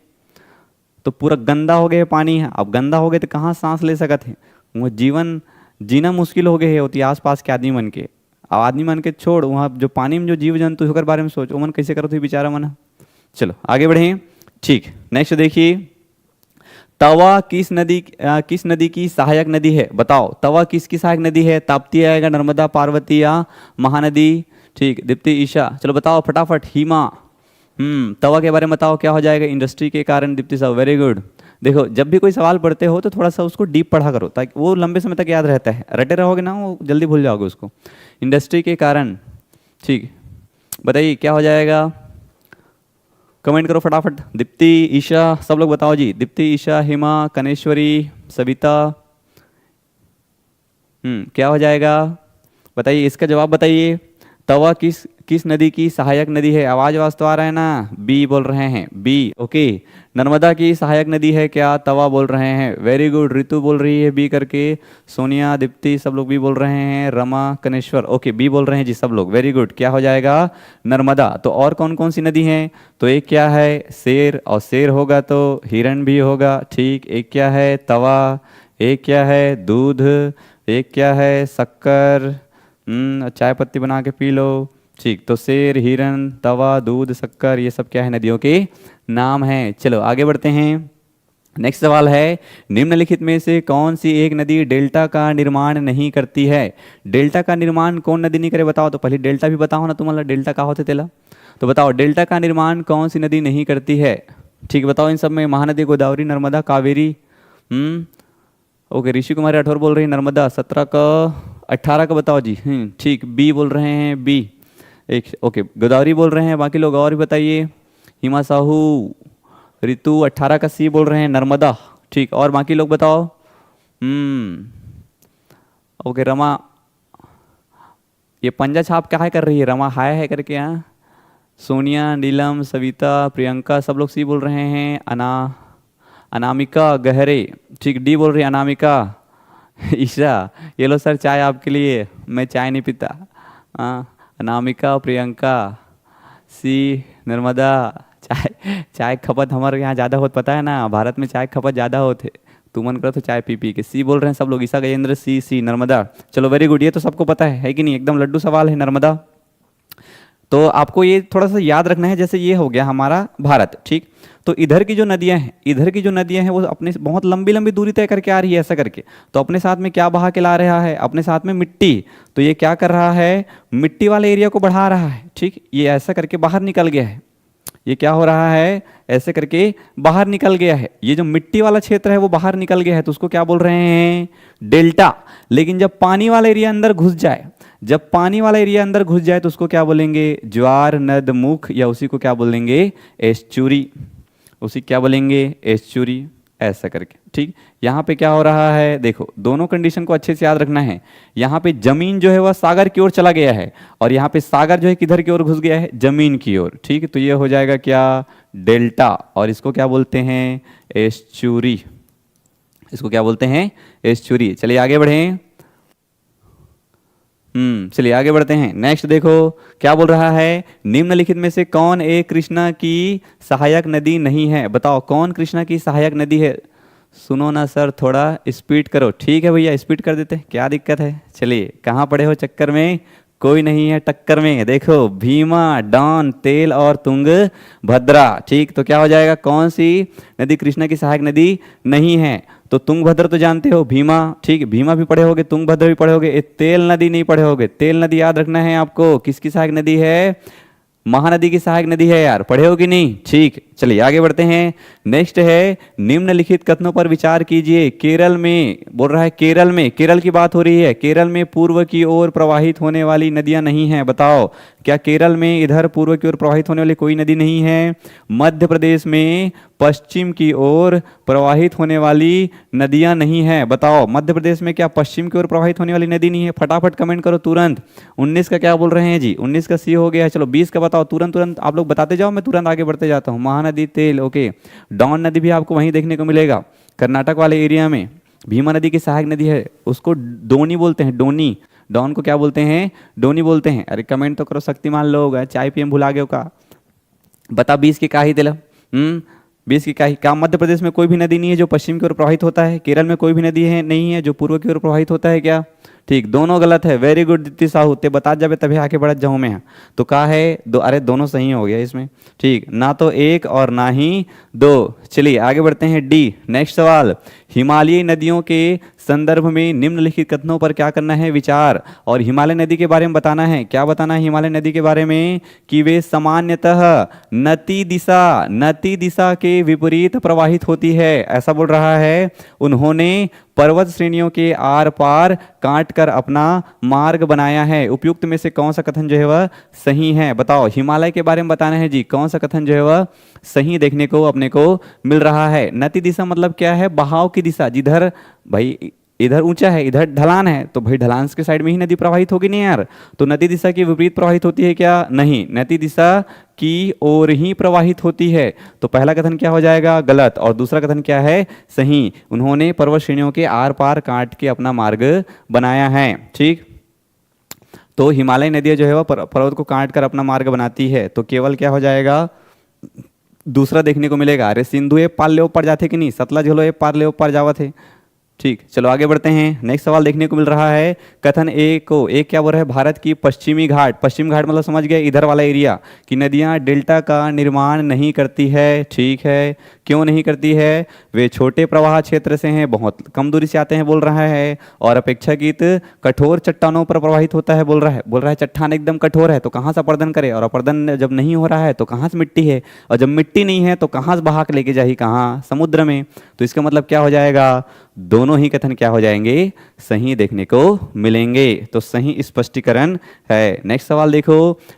तो पूरा गंदा हो गया पानी है। अब गंदा हो गए तो कहाँ सांस ले सकते हैं? वो जीवन जीना मुश्किल हो गए है होती आस पास के आदमी मन के। अब आदमी मन के छोड़, वहाँ जो पानी में जो जीव जंतु होकर बारे में सोच, वो मन कैसे करो बेचारा मन। चलो आगे बढ़े, ठीक। नेक्स्ट देखिए, तवा किस नदी की सहायक नदी है? बताओ तवा किसकी सहायक नदी है? ताप्ती आएगा, नर्मदा, पार्वती या महानदी, ठीक। दीप्ति, ईशा, चलो बताओ फटाफट। हिमा, तवा के बारे में बताओ क्या हो जाएगा? इंडस्ट्री के कारण, दीप्ति साहब वेरी गुड। देखो जब भी कोई सवाल पढ़ते हो तो थोड़ा सा उसको डीप पढ़ा करो, ताकि वो लंबे समय तक याद रहता है। रटे रहोगे ना वो जल्दी भूल जाओगे उसको। इंडस्ट्री के कारण, ठीक। बताइए क्या हो जाएगा, कमेंट करो फटाफट। दीप्ति, ईशा, सब लोग बताओ जी। दीप्ति, ईशा, हिमा, कनेश्वरी, सविता, क्या हो जाएगा बताइए, इसका जवाब बताइए। तवा किस नदी की सहायक नदी है? आवाज तो आ रहा है ना? बी बोल रहे हैं, बी, ओके। नर्मदा की सहायक नदी है क्या? तवा बोल रहे हैं, वेरी गुड। ऋतु बोल रही है बी करके, सोनिया, दीप्ति सब लोग बी बोल रहे हैं, रमा, कनेश्वर, ओके बी बोल रहे हैं जी सब लोग, वेरी गुड। क्या हो जाएगा? नर्मदा। तो और कौन कौन सी नदी हैं? तो एक क्या है? शेर, और शेर होगा तो हिरण भी होगा, ठीक। एक क्या है? तवा। एक क्या है? दूध। एक क्या है? शक्कर, चाय पत्ती बना के पी लो, ठीक। तो शेर, हिरण, तवा, दूध, शक्कर, ये सब क्या है? नदियों के नाम हैं। चलो आगे बढ़ते हैं। नेक्स्ट सवाल है, निम्नलिखित में से कौन सी एक नदी डेल्टा का निर्माण नहीं करती है? डेल्टा का निर्माण कौन नदी नहीं करे बताओ तो। पहले डेल्टा भी बताओ ना तुम्हारा, डेल्टा का होते तेला तो बताओ। डेल्टा का निर्माण कौन सी नदी नहीं करती है? ठीक बताओ इन सब में। महानदी, गोदावरी, नर्मदा, कावेरी। ओके, ऋषि कुमार राठौर बोल रही है नर्मदा। 17 का 18 का बताओ जी। ठीक, बी बोल रहे हैं, बी। एक ओके, गोदावरी बोल रहे हैं, बाकी लोग और भी बताइए। हिमा साहू, ऋतु 18 का सी बोल रहे हैं, नर्मदा, ठीक। और बाकी लोग बताओ। ओके, रमा, ये पंजा छाप क्या है कर रही है? रमा हाय है करके, हाँ। सोनिया, नीलम, सविता, प्रियंका सब लोग सी बोल रहे हैं। अनामिका गहरे, ठीक, डी बोल रही है अनामिका। ईशा, ये लो सर चाय आपके लिए, मैं चाय नहीं पीता। अनामिका, प्रियंका, सी, नर्मदा। चाय खपत हमारे यहाँ ज़्यादा होत, पता है ना, भारत में चाय खपत ज़्यादा होते। तू मन करो तो चाय पी के। सी बोल रहे हैं सब लोग। ईशा, गजेंद्र, सी नर्मदा। चलो वेरी गुड, ये तो सबको पता है कि नहीं? एकदम लड्डू सवाल है नर्मदा। तो आपको ये थोड़ा सा याद रखना है। जैसे ये हो गया हमारा भारत, ठीक। तो इधर की जो नदियां हैं, वो अपने बहुत लंबी लंबी दूरी तय करके आ रही है ऐसा करके। तो अपने साथ में क्या बहा के ला रहा है? अपने साथ में मिट्टी। तो ये क्या कर रहा है? मिट्टी वाले एरिया को बढ़ा रहा है, ठीक। ये ऐसा करके बाहर निकल गया है, ये क्या हो रहा है, ऐसे करके बाहर निकल गया है। ये जो मिट्टी वाला क्षेत्र है वो बाहर निकल गया है, तो उसको क्या बोल रहे हैं, डेल्टा। लेकिन जब पानी वाला एरिया अंदर घुस जाए, जब पानी वाला एरिया अंदर घुस जाए तो उसको क्या बोलेंगे, ज्वार नद मुख, या उसी को क्या बोलेंगे, एस्चुरी। उसी क्या बोलेंगे, एस्चुरी, ऐसा करके। ठीक, यहाँ पे क्या हो रहा है, देखो दोनों कंडीशन को अच्छे से याद रखना है। यहाँ पे जमीन जो है वह सागर की ओर चला गया है, और यहाँ पे सागर जो है किधर की ओर घुस गया है, जमीन की ओर। ठीक, तो ये हो जाएगा क्या, डेल्टा, और इसको क्या बोलते हैं, एस्चुरी। इसको क्या बोलते हैं, एस्चुरी। चलिए आगे बढ़ें। चलिए आगे बढ़ते हैं। नेक्स्ट देखो क्या बोल रहा है, निम्नलिखित में से कौन एक कृष्णा की सहायक नदी नहीं है, बताओ कौन कृष्णा की सहायक नदी है। सुनो ना सर, थोड़ा स्पीड करो। ठीक है भैया, स्पीड कर देते हैं, क्या दिक्कत है। चलिए, कहाँ पड़े हो चक्कर में, कोई नहीं है टक्कर में। देखो भीमा, डॉन, तेल और तुंग भद्रा। ठीक, तो क्या हो जाएगा, कौन सी नदी कृष्णा की सहायक नदी नहीं है, तो तुंगभद्र तो जानते हो, भीमा। ठीक, भीमा भी पढ़े होगे, तुंगभद्र भी पढ़े होगे, तेल नदी नहीं पढ़े होगे। तेल नदी याद रखना है आपको, किसकी सहायक नदी है, महानदी की सहायक नदी है यार, पढ़े हो कि नहीं। ठीक, चलिए आगे बढ़ते हैं। नेक्स्ट है, निम्नलिखित कथनों पर विचार कीजिए। केरल में बोल रहा है, केरल में, केरल की बात हो रही है, केरल में पूर्व की ओर प्रवाहित होने वाली नदियां नहीं हैं, बताओ क्या केरल में इधर पूर्व की ओर प्रवाहित होने वाली कोई नदी नहीं है। मध्य प्रदेश में पश्चिम की ओर प्रवाहित होने वाली नदियां नहीं है, बताओ मध्य प्रदेश में क्या पश्चिम की ओर प्रवाहित होने वाली नदी नहीं है, फटाफट कमेंट करो तुरंत। 19 का क्या बोल रहे हैं जी, 19 का सी हो गया है। चलो 20 का बताओ, तुरंत तुरंत आप लोग बताते जाओ, मैं तुरंत आगे बढ़ते जाता हूँ। महानदी, तेल, ओके। डॉन नदी भी आपको वहीं देखने को मिलेगा, कर्नाटक वाले एरिया में। भीमा नदी की सहायक नदी है, उसको डोनी बोलते हैं, डोनी। डॉन को क्या बोलते हैं, डोनी बोलते हैं। अरे कमेंट तो करो, शक्तिमान लोग, चाय पीएम भुला गए का, बता 20 की का ही दिला। 20 की क्या मध्य प्रदेश में कोई भी नदी नहीं है जो पश्चिम की ओर प्रवाहित होता है, केरल में कोई भी नदी है नहीं है जो पूर्व की ओर प्रवाहित होता है क्या। ठीक, दोनों गलत है। वेरी गुड दीप्ति साहू, ते बता जाबे तभी आगे बढ़त जाऊँ मैं। तो कहा है दो, अरे दोनों सही हो गया इसमें। ठीक, ना तो एक और ना ही दो। चलिए आगे बढ़ते हैं। डी, नेक्स्ट सवाल, हिमालयी नदियों के संदर्भ में निम्नलिखित कथनों पर क्या करना है, विचार। और हिमालय नदी के बारे में बताना है, क्या बताना है हिमालय नदी के बारे में, कि वे सामान्यतः नती दिशा के विपरीत प्रवाहित होती है, ऐसा बोल रहा है। उन्होंने पर्वत श्रेणियों के आर पार काट कर अपना मार्ग बनाया है। उपयुक्त में से कौन सा कथन जो है वह सही है, बताओ। हिमालय के बारे में बताना है जी, कौन सा कथन जो है वह सही देखने को अपने को मिल रहा है। नती दिशा मतलब क्या है, बहाव की दिशा, जिधर भाई इधर ऊंचा है इधर ढलान है, तो भाई ढलान के साइड में ही नदी प्रवाहित होगी नहीं यार। तो नदी दिशा की विपरीत प्रवाहित होती है क्या, नहीं, नदी दिशा की ओर ही प्रवाहित होती है। तो पहला कथन क्या हो जाएगा, गलत, और दूसरा कथन क्या है, सही। उन्होंने पर्वत श्रेणियों के आर पार काट के अपना मार्ग बनाया है। ठीक, तो हिमालय नदियां जो है वह पर्वत को काट कर अपना मार्ग बनाती है, तो केवल क्या हो जाएगा, दूसरा देखने को मिलेगा। अरे सिंधु ए पार ले ऊपर जाते कि नहीं, सतलज झलो ए पार ले ऊपर जावत है। ठीक, चलो आगे बढ़ते हैं। नेक्स्ट सवाल देखने को मिल रहा है, कथन ए को, एक क्या बोल रहा है, भारत की पश्चिमी घाट, पश्चिम घाट मतलब समझ गए इधर वाला एरिया, कि नदियां डेल्टा का निर्माण नहीं करती है। ठीक है, क्यों नहीं करती है, वे छोटे प्रवाह क्षेत्र से हैं, बहुत कम दूरी से आते हैं बोल रहा है, और अपेक्षाकृत कठोर चट्टानों पर प्रवाहित होता है बोल रहा है चट्टान एकदम कठोर है तो कहाँ से अपर्दन करे, और अपर्दन जब नहीं हो रहा है तो कहाँ से मिट्टी है, और जब मिट्टी नहीं है तो कहाँ से बहा के लेके जाही, कहाँ, समुद्र में। तो इसका मतलब क्या हो जाएगा, दोनों ही कथन क्या हो जाएंगे, सही देखने को मिलेंगे। तो सही स्पष्टीकरण है। नेक्स्ट सवाल देखो,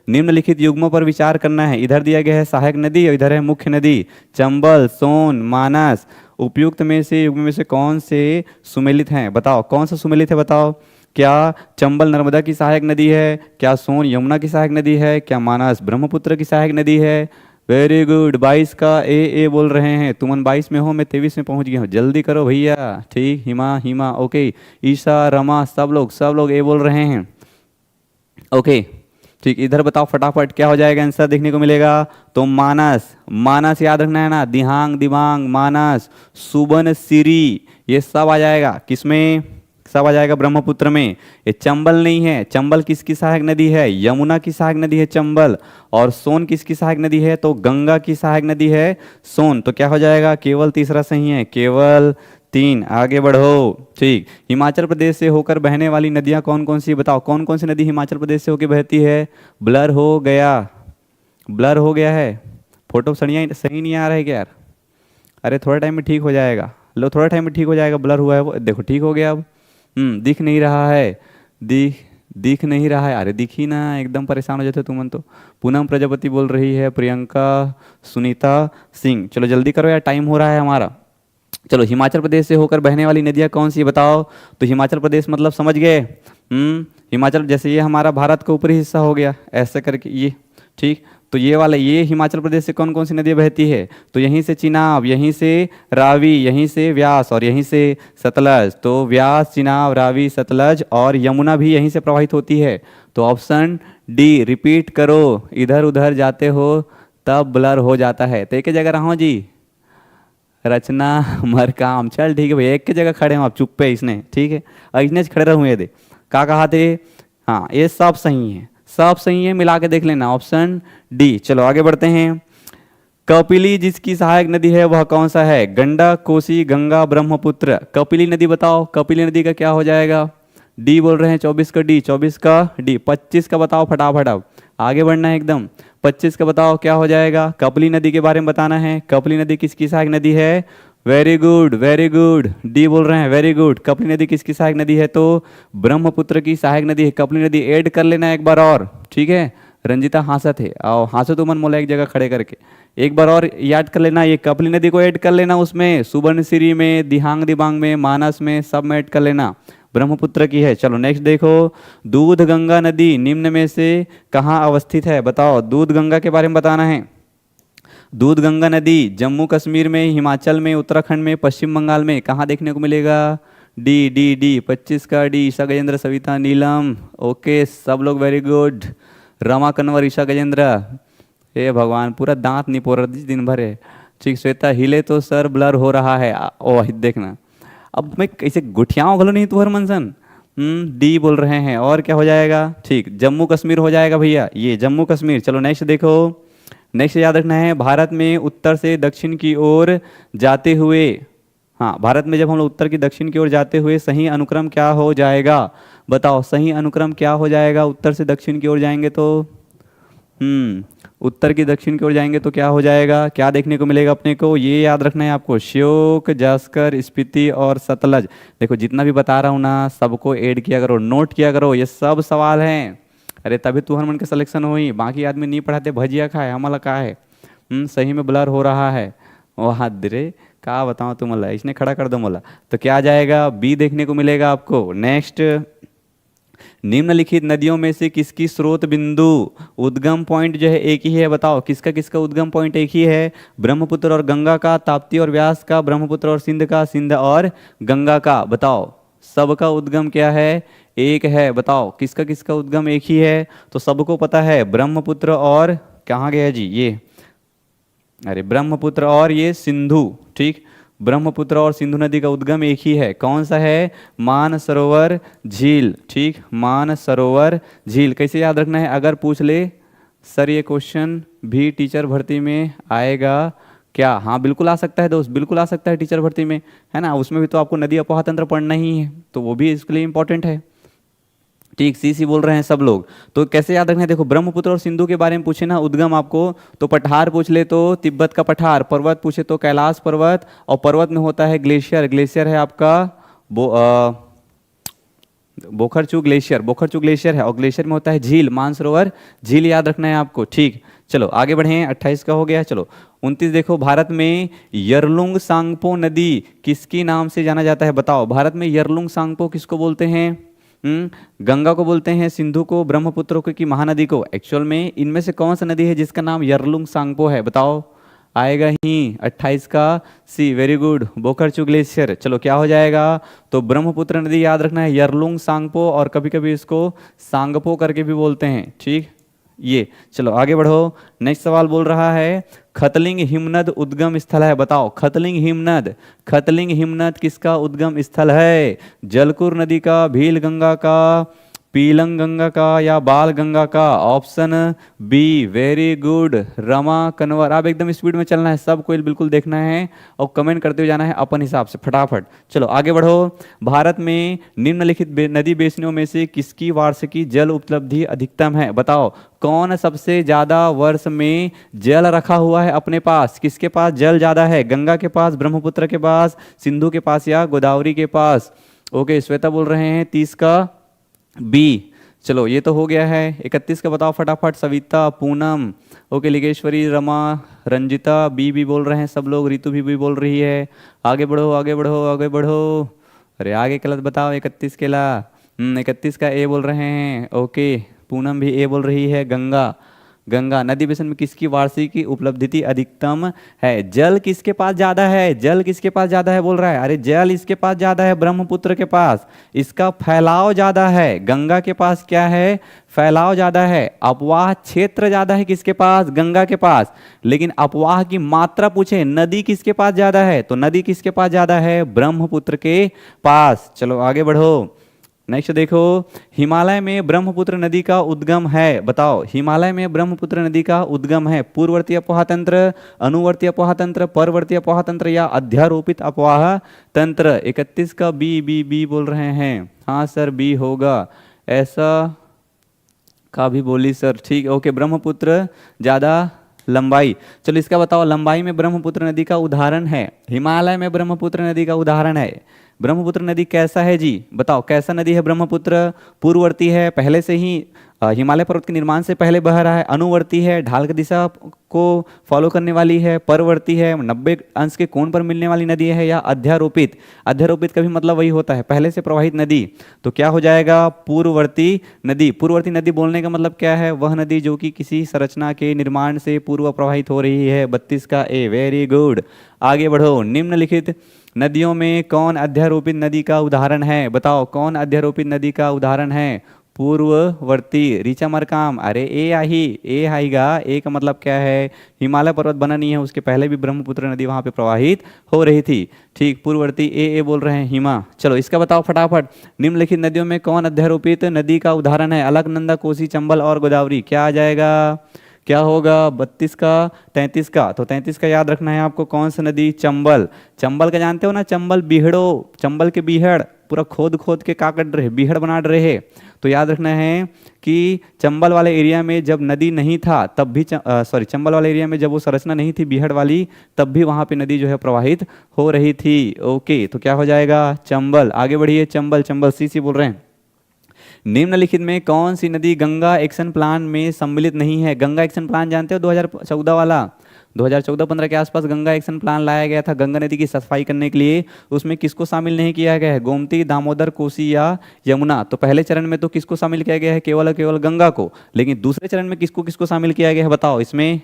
निम्नलिखित युग्मों पर विचार करना है। इधर दिया गया है सहायक नदी और इधर है मुख्य नदी, चंबल, सोन, मानस। उपयुक्त में से युग्म में से कौन से सुमेलित हैं, बताओ कौन सा सुमेलित है, बताओ। क्या चंबल नर्मदा की सहायक नदी है, क्या सोन यमुना की सहायक नदी है, क्या मानस ब्रह्मपुत्र की सहायक नदी है। वेरी गुड, 22 का ए बोल रहे हैं। तुमन 22 में हो, मैं 23 में पहुंच गया हूँ, जल्दी करो भैया। ठीक, हिमा ओके, ईशा, रमा, सब लोग ए बोल रहे हैं। ओके ठीक, इधर बताओ फटाफट क्या हो जाएगा, आंसर देखने को मिलेगा। तो मानस याद रखना है ना, दिहांग, दिमांग, मानस, सुबनसिरी, ये सब आ जाएगा किसमें, सब आ जाएगा ब्रह्मपुत्र में। ये चंबल नहीं है, चंबल किसकी सहायक नदी है, यमुना की सहायक नदी है चंबल। और सोन किसकी सहायक नदी है, तो गंगा की सहायक नदी है सोन। तो क्या हो जाएगा, केवल तीसरा सही है, केवल 3। आगे बढ़ो। ठीक, हिमाचल प्रदेश से होकर बहने वाली नदियां कौन कौन सी, बताओ कौन कौन सी नदी हिमाचल प्रदेश से होकर बहती है। ब्लर हो गया है, फोटो सही नहीं आ रहा है क्या यार? अरे थोड़ा टाइम में ठीक हो जाएगा, लो थोड़ा टाइम में ठीक हो जाएगा, ब्लर हुआ है वो, देखो ठीक हो गया अब। दिख नहीं रहा है, दिख नहीं रहा है, अरे दिखी ना, एकदम परेशान हो जाते तुम तो। पूनम प्रजापति बोल रही है, प्रियंका, सुनीता सिंह, चलो जल्दी करो यार, टाइम हो रहा है हमारा। चलो, हिमाचल प्रदेश से होकर बहने वाली नदियाँ कौन सी है बताओ? तो हिमाचल प्रदेश मतलब समझ गए, हिमाचल जैसे ये हमारा भारत का ऊपरी हिस्सा हो गया ऐसे करके ये, ठीक। तो ये वाला, ये हिमाचल प्रदेश से कौन कौन सी नदियाँ बहती है? तो यहीं से चिनाब, यहीं से रावी, यहीं से व्यास और यहीं से सतलज। तो व्यास, चिनाब, रावी, सतलज और यमुना भी यहीं से प्रवाहित होती है। तो ऑप्शन डी रिपीट करो, इधर उधर जाते हो तब ब्लर हो जाता है। तो एक ही जगह रहो जी, रचना मर काम, चल ठीक है भाई, एक की जगह खड़े हो आप, चुप पे इसने, ठीक है, इसने खड़े रहूँ ये दे, क्या कहा थे? हाँ, ये सब सही है, सब सही है, मिला के देख लेना, ऑप्शन डी। चलो आगे बढ़ते हैं। कपिली जिसकी सहायक नदी है वह कौन सा है? गंडक, कोसी, गंगा, ब्रह्मपुत्र। कपिली नदी बताओ, कपिली नदी का क्या हो जाएगा? डी बोल रहे हैं, 24 का डी, 24 का डी। 25 का बताओ फटाफट, अब आगे बढ़ना है एकदम। 25 का बताओ क्या हो जाएगा? कपिली नदी के बारे में बताना है। कपिली नदी किसकी सहायक नदी है? Very good, very good, D बोल रहे हैं, वेरी गुड। कपिली नदी किसकी सहायक नदी है? तो ब्रह्मपुत्र की सहायक नदी है कपिली नदी। ऐड कर लेना एक बार और, ठीक है। रंजिता हांसत है, आओ हांसो तुमन मोला एक जगह खड़े करके, एक बार और याद कर लेना, ये कपिली नदी को ऐड कर लेना उसमें, सुबर्णसिरी में, दिहांग दिबांग में, मानस में, सब में ऐड कर लेना, ब्रह्मपुत्र की है। चलो नेक्स्ट देखो, दूध गंगा नदी निम्न में से कहाँ अवस्थित है? बताओ, दूध गंगा के बारे में बताना है। दूध गंगा नदी जम्मू कश्मीर में, हिमाचल में, उत्तराखंड में, पश्चिम बंगाल में, कहाँ देखने को मिलेगा? डी डी डी, 25 का डी। ईशा गजेंद्र, सविता, नीलम, ओके सब लोग वेरी गुड। रमा कन्वर, ईशा गजेंद्र, हे भगवान पूरा दांत नहीं पोर दिन भर है, ठीक। श्वेता, हिले तो सर ब्लर हो रहा है, ओ देखना, अब मैं कैसे गुठियाओं घलो नहीं तुहर मनसन। डी बोल रहे हैं, और क्या हो जाएगा? ठीक, जम्मू कश्मीर हो जाएगा भैया, ये जम्मू कश्मीर। चलो नेक्स्ट देखो, नेक्स्ट याद रखना है, भारत में उत्तर से दक्षिण की ओर जाते हुए, हाँ भारत में जब हम लोग उत्तर की दक्षिण की ओर जाते हुए सही अनुक्रम क्या हो जाएगा? बताओ सही अनुक्रम क्या हो जाएगा? उत्तर से दक्षिण की ओर जाएंगे तो उत्तर की दक्षिण की ओर जाएंगे तो क्या हो जाएगा? क्या देखने को मिलेगा अपने को? ये याद रखना है आपको, श्योक, जास्कर, स्पीति और सतलज। देखो जितना भी बता रहा हूँ ना, सबको ऐड किया करो, नोट किया करो, ये सब सवाल हैं। अरे तभी तुहर मन के सिलेक्शन हुई, बाकी आदमी नहीं पढ़ाते, भजिया खाए, हमला का है। सही में ब्लर हो रहा है, ओ हाथ रे, क्या बताऊँ तुम, मला इसने खड़ा कर दो मोला। तो क्या आ जाएगा? बी देखने को मिलेगा आपको। नेक्स्ट, निम्नलिखित नदियों में से किसकी स्रोत बिंदु, उद्गम पॉइंट जो है एक ही है? बताओ किसका किसका उद्गम पॉइंट एक ही है? ब्रह्मपुत्र और गंगा का, ताप्ती और व्यास का, ब्रह्मपुत्र और सिंध का, सिंध और गंगा का। बताओ सबका उद्गम क्या है? एक है। बताओ किसका किसका उद्गम एक ही है? तो सबको पता है, ब्रह्मपुत्र और कहाँ गया जी ये, अरे ब्रह्मपुत्र और ये सिंधु, ठीक। ब्रह्मपुत्र और सिंधु नदी का उद्गम एक ही है, कौन सा है? मानसरोवर झील, ठीक। मानसरोवर झील। कैसे याद रखना है? अगर पूछ ले सर ये क्वेश्चन भी टीचर भर्ती में आएगा क्या? हाँ बिल्कुल आ सकता है दोस्त, बिल्कुल आ सकता है टीचर भर्ती में, है ना। उसमें भी तो आपको नदी अपोहा तंत्र पढ़ना ही है, तो वो भी इसके लिए इंपॉर्टेंट है, ठीक। सी बोल रहे हैं सब लोग। तो कैसे याद रखना है? देखो ब्रह्मपुत्र और सिंधु के बारे में पूछे ना उद्गम आपको, तो पठार पूछ ले तो तिब्बत का पठार, पर्वत पूछे तो कैलाश पर्वत, और पर्वत में होता है ग्लेशियर, ग्लेशियर है आपका बोखरचू ग्लेशियर, बोखरचू ग्लेशियर है, और ग्लेशियर में होता है झील, मानसरोवर झील, याद रखना है आपको, ठीक। चलो आगे बढ़े, 28 का हो गया। चलो 29 देखो, भारत में यरलुंग सांगपो नदी किसकी नाम से जाना जाता है? बताओ भारत में यरलुंग सांगपो किसको बोलते हैं? गंगा को बोलते हैं, सिंधु को, ब्रह्मपुत्र को, कि महानदी को? एक्चुअल में इनमें से कौन सा नदी है जिसका नाम यरलुंग सांगपो है? बताओ आएगा ही 28 का सी, वेरी गुड, बोखरचू ग्लेशियर। चलो क्या हो जाएगा? तो ब्रह्मपुत्र नदी याद रखना है, यरलुंग सांगपो, और कभी कभी इसको सांगपो करके भी बोलते हैं, ठीक। ये चलो आगे बढ़ो, नेक्स्ट सवाल बोल रहा है, खतलिंग हिमनद उद्गम स्थल है? बताओ खतलिंग हिमनद, खतलिंग हिमनद किसका उद्गम स्थल है? जलकुर नदी का, भील गंगा का, पीलंग गंगा का या बाल गंगा का? Option B, very good, Rama Kanwar. आप एकदम स्पीड में चलना है, सबको बिल्कुल देखना है और कमेंट करते हुए जाना है अपन हिसाब से फटाफट। चलो आगे बढ़ो। भारत में निम्नलिखित नदी बेसिनों में से किसकी वार्षिकी जल उपलब्धि अधिकतम है? बताओ कौन सबसे ज्यादा वर्ष में जल रखा हुआ है अपने पास? किसके पास जल ज्यादा है? गंगा के पास, ब्रह्मपुत्र के पास, सिंधु के पास या गोदावरी के पास? ओके, श्वेता बोल रहे हैं 30 का बी। चलो ये तो हो गया है। 31 का बताओ फटाफट, सविता, पूनम, ओके, लिगेश्वरी, रमा, रंजिता, बी बोल रहे हैं सब लोग, रितु भी बोल रही है। आगे बढ़ो आगे बढ़ो आगे बढ़ो। अरे आगे गलत बताओ, 31 के ला 31 का ए बोल रहे हैं। ओके, पूनम भी ए बोल रही है। गंगा, गंगा नदी बेसिन में किसकी वार्षिक उपलब्धि अधिकतम है? जल किसके पास ज्यादा है? जल किसके पास ज्यादा है बोल रहा है? अरे जल इसके पास ज्यादा है, ब्रह्मपुत्र के पास, इसका फैलाव ज्यादा है। गंगा के पास क्या है? फैलाव ज्यादा है। अपवाह क्षेत्र ज्यादा है किसके पास? गंगा के पास। लेकिन अपवाह की मात्रा पूछे, नदी किसके पास ज्यादा है? तो नदी किसके पास ज्यादा है? ब्रह्मपुत्र के पास। चलो आगे बढ़ो। नेक्स्ट देखो, हिमालय में ब्रह्मपुत्र नदी का उद्गम है। बताओ हिमालय में ब्रह्मपुत्र नदी का उद्गम है पूर्ववर्ती अफवाह तंत्र, अनुवर्ती अफवाह तंत्र, परवर्ती अफवाह तंत्र या अध्यारोपित अफवाह तंत्र? 31 का बी बोल रहे हैं। हाँ सर बी होगा, ऐसा का भी बोली सर। ठीक, ओके, ब्रह्मपुत्र ज्यादा लंबाई। चलो इसका बताओ, लंबाई में ब्रह्मपुत्र नदी का उदाहरण है, हिमालय में ब्रह्मपुत्र नदी का उदाहरण है। ब्रह्मपुत्र नदी कैसा है जी? बताओ कैसा नदी है ब्रह्मपुत्र? पूर्ववर्ती है, पहले से ही हिमालय पर्वत के निर्माण से पहले बह रहा है। अनुवर्ती है, ढाल की दिशा को फॉलो करने वाली है। परवर्ती है, 90 अंश के कोण पर मिलने वाली नदी है। या अध्यारोपित? अध्यारोपित का भी मतलब वही होता है, पहले से प्रवाहित नदी। तो क्या हो जाएगा? पूर्ववर्ती नदी। पूर्ववर्ती नदी बोलने का मतलब क्या है? वह नदी जो कि किसी संरचना के निर्माण से पूर्व प्रवाहित हो रही है। 32 का ए, वेरी गुड। आगे बढ़ो। निम्नलिखित नदियों में कौन अध्यारोपित नदी का उदाहरण है? बताओ कौन अध्यारोपित नदी का उदाहरण है? पूर्ववर्ती। ऋचा मरकाम, अरे ए आएगा। ए का मतलब क्या है? हिमालय पर्वत बना नहीं है, उसके पहले भी ब्रह्मपुत्र नदी वहां पे प्रवाहित हो रही थी। ठीक, पूर्ववर्ती ए बोल रहे हैं हिमा। चलो इसका बताओ फटाफट, निम्नलिखित नदियों में कौन अध्यारोपित नदी का उदाहरण है? अलकनंदा, कोसी, चंबल और गोदावरी। क्या आ जाएगा? क्या होगा? 32 का 33 का। तो 33 का याद रखना है आपको। कौन सा नदी? चंबल। चंबल का जानते हो ना, चंबल बीहड़ो, चंबल के बीहड़ पूरा खोद खोद के का कर रहे, बीहड़ बना रहे। तो याद रखना है कि चंबल वाले एरिया में जब नदी नहीं था तब भी चंबल वाले एरिया में जब वो संरचना नहीं थी बीहड़ वाली, तब भी वहां पे नदी जो है प्रवाहित हो रही थी। ओके, तो क्या हो जाएगा? चंबल। आगे बढ़िए। चंबल, चंबल सी बोल रहे हैं। निम्नलिखित में कौन सी नदी गंगा एक्शन प्लान में सम्मिलित नहीं है? गंगा एक्शन प्लान जानते हो 2014 वाला? 2014-15 के आसपास गंगा एक्शन प्लान लाया गया था गंगा नदी की सफाई करने के लिए। उसमें किसको शामिल नहीं किया गया है? गोमती, दामोदर, कोसी या यमुना? तो पहले चरण में तो किसको शामिल किया गया है? केवल केवल गंगा को। लेकिन दूसरे चरण में किसको किसको शामिल किया गया है? बताओ इसमें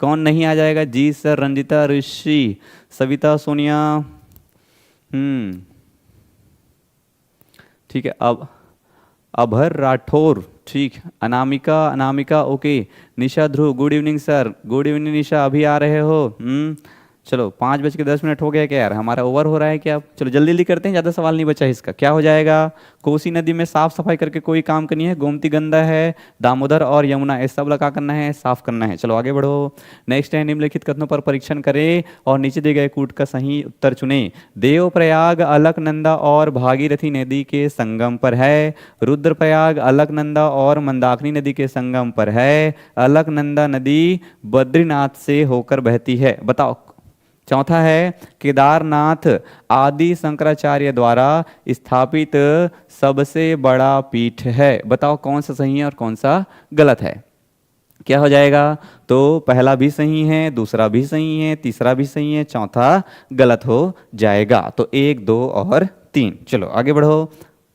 कौन नहीं आ जाएगा? जी सर, रंजिता, ऋषि, सविता, सोनिया। ठीक है, अब अभर राठौर, ठीक, Anamika, okay, Nisha Dhruv, good evening sir. Good evening Nisha, अभी आ रहे हो? चलो 5:10 हो गया क्या यार? हमारा ओवर हो रहा है क्या? चलो जल्दी जल्दी करते हैं, ज़्यादा सवाल नहीं बचा है इसका। क्या हो जाएगा? कोसी नदी में साफ सफाई करके कोई काम करनी है। गोमती गंदा है, दामोदर और यमुना, ये सब लगा करना है, साफ करना है। चलो आगे बढ़ो। नेक्स्ट है, निम्नलिखित कथनों पर परीक्षण करें और नीचे दिए गए कूट का सही उत्तर चुने। देवप्रयाग अलकनंदा और भागीरथी नदी के संगम पर है। रुद्रप्रयाग अलकनंदा और मंदाकिनी नदी के संगम पर है। अलकनंदा नदी बद्रीनाथ से होकर बहती है। बताओ। चौथा है, केदारनाथ आदि शंकराचार्य द्वारा स्थापित सबसे बड़ा पीठ है। बताओ कौन सा सही है और कौन सा गलत है? क्या हो जाएगा? तो पहला भी सही है, दूसरा भी सही है, तीसरा भी सही है, चौथा गलत हो जाएगा। तो 1, 2 और 3। चलो आगे बढ़ो।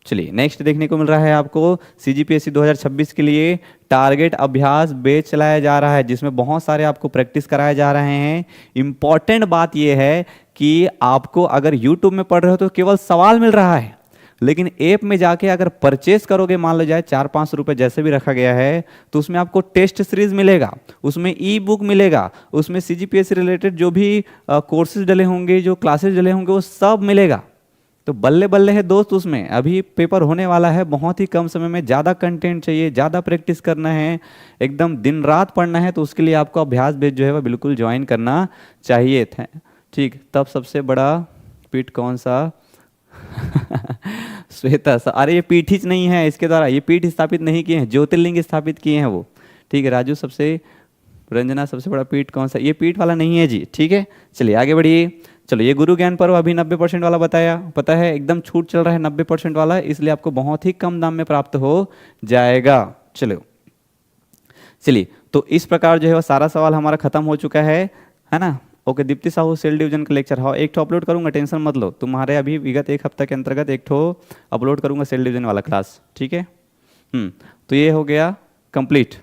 चलिए नेक्स्ट देखने को मिल रहा है आपको सीजीपीएससी 2026 के लिए टारगेट अभ्यास बैच चलाया जा रहा है, जिसमें बहुत सारे आपको प्रैक्टिस कराए जा रहे हैं। इंपॉर्टेंट बात यह है कि आपको अगर यूट्यूब में पढ़ रहे हो तो केवल सवाल मिल रहा है, लेकिन ऐप में जाके अगर परचेस करोगे, मान लो जाए 4-5 रुपए जैसे भी रखा गया है, तो उसमें आपको टेस्ट सीरीज मिलेगा, उसमें ई बुक मिलेगा, उसमें सीजीपीएससी रिलेटेड जो भी कोर्सेज डले होंगे, जो क्लासेस डले होंगे, वो सब मिलेगा। तो बल्ले बल्ले है दोस्त, उसमें अभी पेपर होने वाला है, बहुत ही कम समय में ज़्यादा कंटेंट चाहिए, ज़्यादा प्रैक्टिस करना है, एकदम दिन रात पढ़ना है, तो उसके लिए आपको अभ्यास बेच जो है वह बिल्कुल ज्वाइन करना चाहिए था। ठीक, तब सबसे बड़ा पीठ कौन सा? श्वेता सा, अरे ये पीठ नहीं है, इसके द्वारा ये पीठ स्थापित नहीं किए हैं, ज्योतिर्लिंग स्थापित किए हैं वो। ठीक है राजू, सबसे रंजना सबसे बड़ा पीठ कौन सा? ये पीठ वाला नहीं है जी। ठीक है, चलिए आगे बढ़िए। चलो ये गुरु ज्ञान पर्व अभी 90% वाला बताया, पता है एकदम छूट चल रहा है 90% वाला, इसलिए आपको बहुत ही कम दाम में प्राप्त हो जाएगा। चलो चलिए, तो इस प्रकार जो है वो सारा सवाल हमारा खत्म हो चुका है ना। Okay, Deepti Sahu cell division का लेक्चर, हाँ एक ठो अपलोड करूंगा, टेंशन मत लो, तुम्हारे अभी विगत एक हफ्ते के अंतर्गत एक ठो अपलोड करूंगा सेल डिवीजन वाला क्लास। ठीक है, तो ये हो गया कंप्लीट।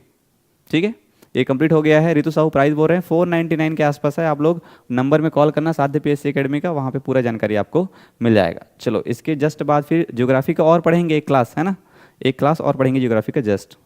ठीक है, ये कंप्लीट हो गया है। रितु साहू प्राइस बोल रहे हैं 499 के आसपास है, आप लोग नंबर में कॉल करना साध्य पीएससी एकेडमी का, वहाँ पे पूरा जानकारी आपको मिल जाएगा। चलो इसके जस्ट बाद फिर ज्योग्राफी का और पढ़ेंगे एक क्लास, है ना, एक क्लास और पढ़ेंगे ज्योग्राफी का जस्ट।